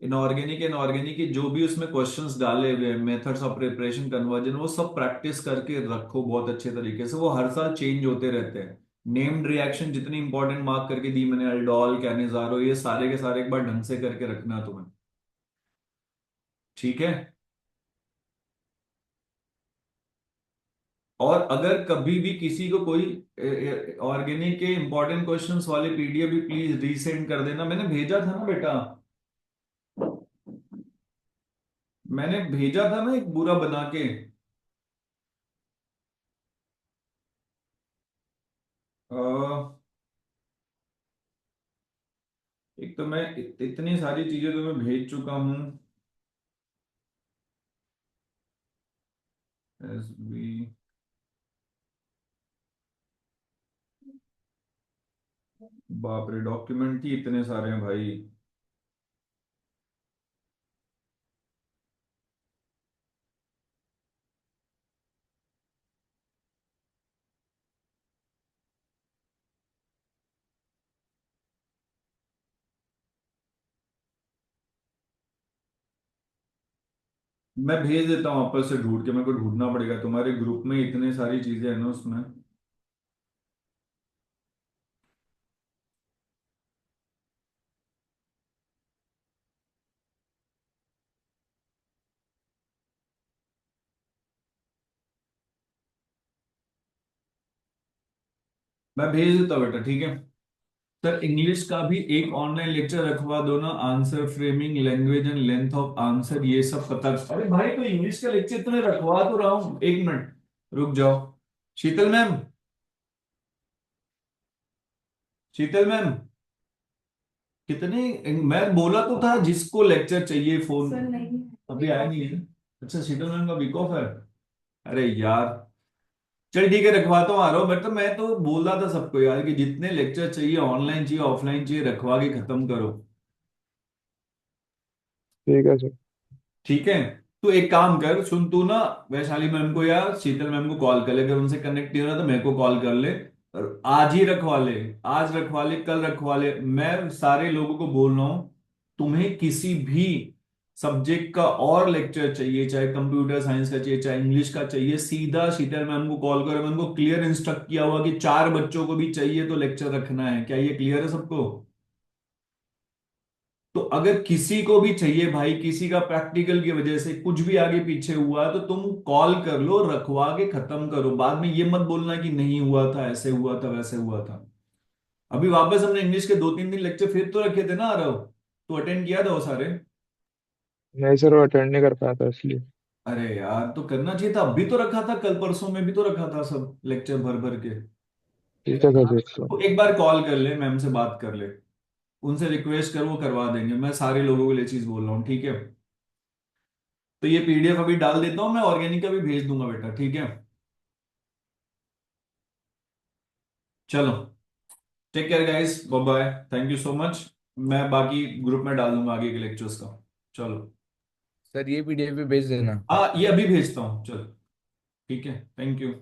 इनऑर्गेनिक की जो भी उसमें क्वेश्चंस डाले हुए हैं, मेथड्स ऑफ प्रिपरेशन, कन्वर्जन, वो सब प्रैक्टिस करके रखो बहुत अच्छे तरीके से। वो हर साल चेंज होते रहते हैं। नेम्ड रिएक्शन जितनी इंपॉर्टेंट मार्क करके दी मैंने, अल्डोल, कैनिजारो, ये सारे के सारे एक बार ढंग से करके रखना है तुम्हें, ठीक है। और अगर कभी भी किसी को कोई ऑर्गेनिक के इंपॉर्टेंट क्वेश्चंस वाले पीडीएफ भी प्लीज रीसेंड कर देना। मैंने भेजा था ना बेटा, मैंने भेजा था ना एक पूरा बना के। अ, एक तो मैं इतनी सारी चीजें तो मैं भेज चुका हूं। एस बी, बाप रे डॉक्यूमेंट ही इतने सारे हैं भाई। मैं भेज देता हूँ वापस से ढूंढ के, मेरे को ढूंढना पड़ेगा, तुम्हारे ग्रुप में इतने सारी चीजें हैं ना उसमें। मैं भेज देता हूँ बेटा, ठीक है। सर इंग्लिश का भी एक ऑनलाइन लेक्चर रखवा दो ना, answer framing, language and length of answer, ये सब पता। अरे भाई तो इंग्लिश का लेक्चर इतने रखवा तो रहा हूँ, 1 मिनट रुक जाओ। शीतल मैम, शीतल मैम, कितने, मैं बोला तो था जिसको लेक्चर चाहिए फोन। सर नहीं, अभी आया नहीं है। अच्छा शीतल मैम का वीक ऑफ है। अरे यार, चल ठीक है रखवाता हूँ, आ रहा हूँ। बट तो मैं तो बोल रहा था सबको यार कि जितने लेक्चर चाहिए, ऑनलाइन चाहिए ऑफलाइन चाहिए, रखवा के खत्म करो। ठीक है सर। ठीक है। तू एक काम कर, सुन तू ना, वैशाली मैम को या शीतल मैम को कॉल कर ले, अगर उनसे कनेक्ट नहीं हो रहा तो मेरे को कॉल कर ले। और आज ही रखवा ले, आज रखवा ले, कल रखवा ले। मैं सारे लोगों को बोल रहा हूं, तुम्हें किसी भी सब्जेक्ट का और लेक्चर चाहिए, चाहे कंप्यूटर साइंस का चाहिए, चाहे इंग्लिश का चाहिए, सीधा शीतल मैम को कॉल करो। मैं उनको क्लियर इंस्ट्रक्ट किया हुआ कि 4 बच्चों को भी चाहिए तो लेक्चर रखना है। क्या ये क्लियर है सबको? तो अगर किसी को भी चाहिए भाई, किसी का प्रैक्टिकल की वजह से कुछ भी आगे पीछे हुआ तो तुम कॉल कर लो, रखवा के खत्म करो। बाद में ये मत बोलना कि नहीं हुआ था, ऐसे हुआ था, वैसे हुआ था। अभी वापस हमने इंग्लिश के 2-3 दिन लेक्चर फिर तो रखे थे ना आरव, तो अटेंड किया था वो सारे? नहीं सर, वो अटेंड नहीं कर पाया था इसलिए। अरे यार तो करना चाहिए था, अभी तो रखा था, कल परसों में भी तो रखा था सब लेक्चर भर भर के। ठीक है सर, देखता हूँ। तो एक बार कॉल कर ले, मैम से बात कर ले, उनसे रिक्वेस्ट कर, वो करवा देंगे। मैं सारे लोगों के लिए चीज बोल रहा हूँ, ठीक है। तो ये पीडीएफ अभी डाल देता हूँ, मैं ऑर्गेनिक का भी भेज दूंगा बेटा, ठीक है। चलो, take care guys, bye bye, thank you so much. मैं बाकी ग्रुप में डाल दूंगा आगे के लेक्चर्स का। चलो, सर ये पीडीएफ भी भेज देना। हाँ ये अभी भेजता हूँ, चलो, ठीक है, थैंक यू।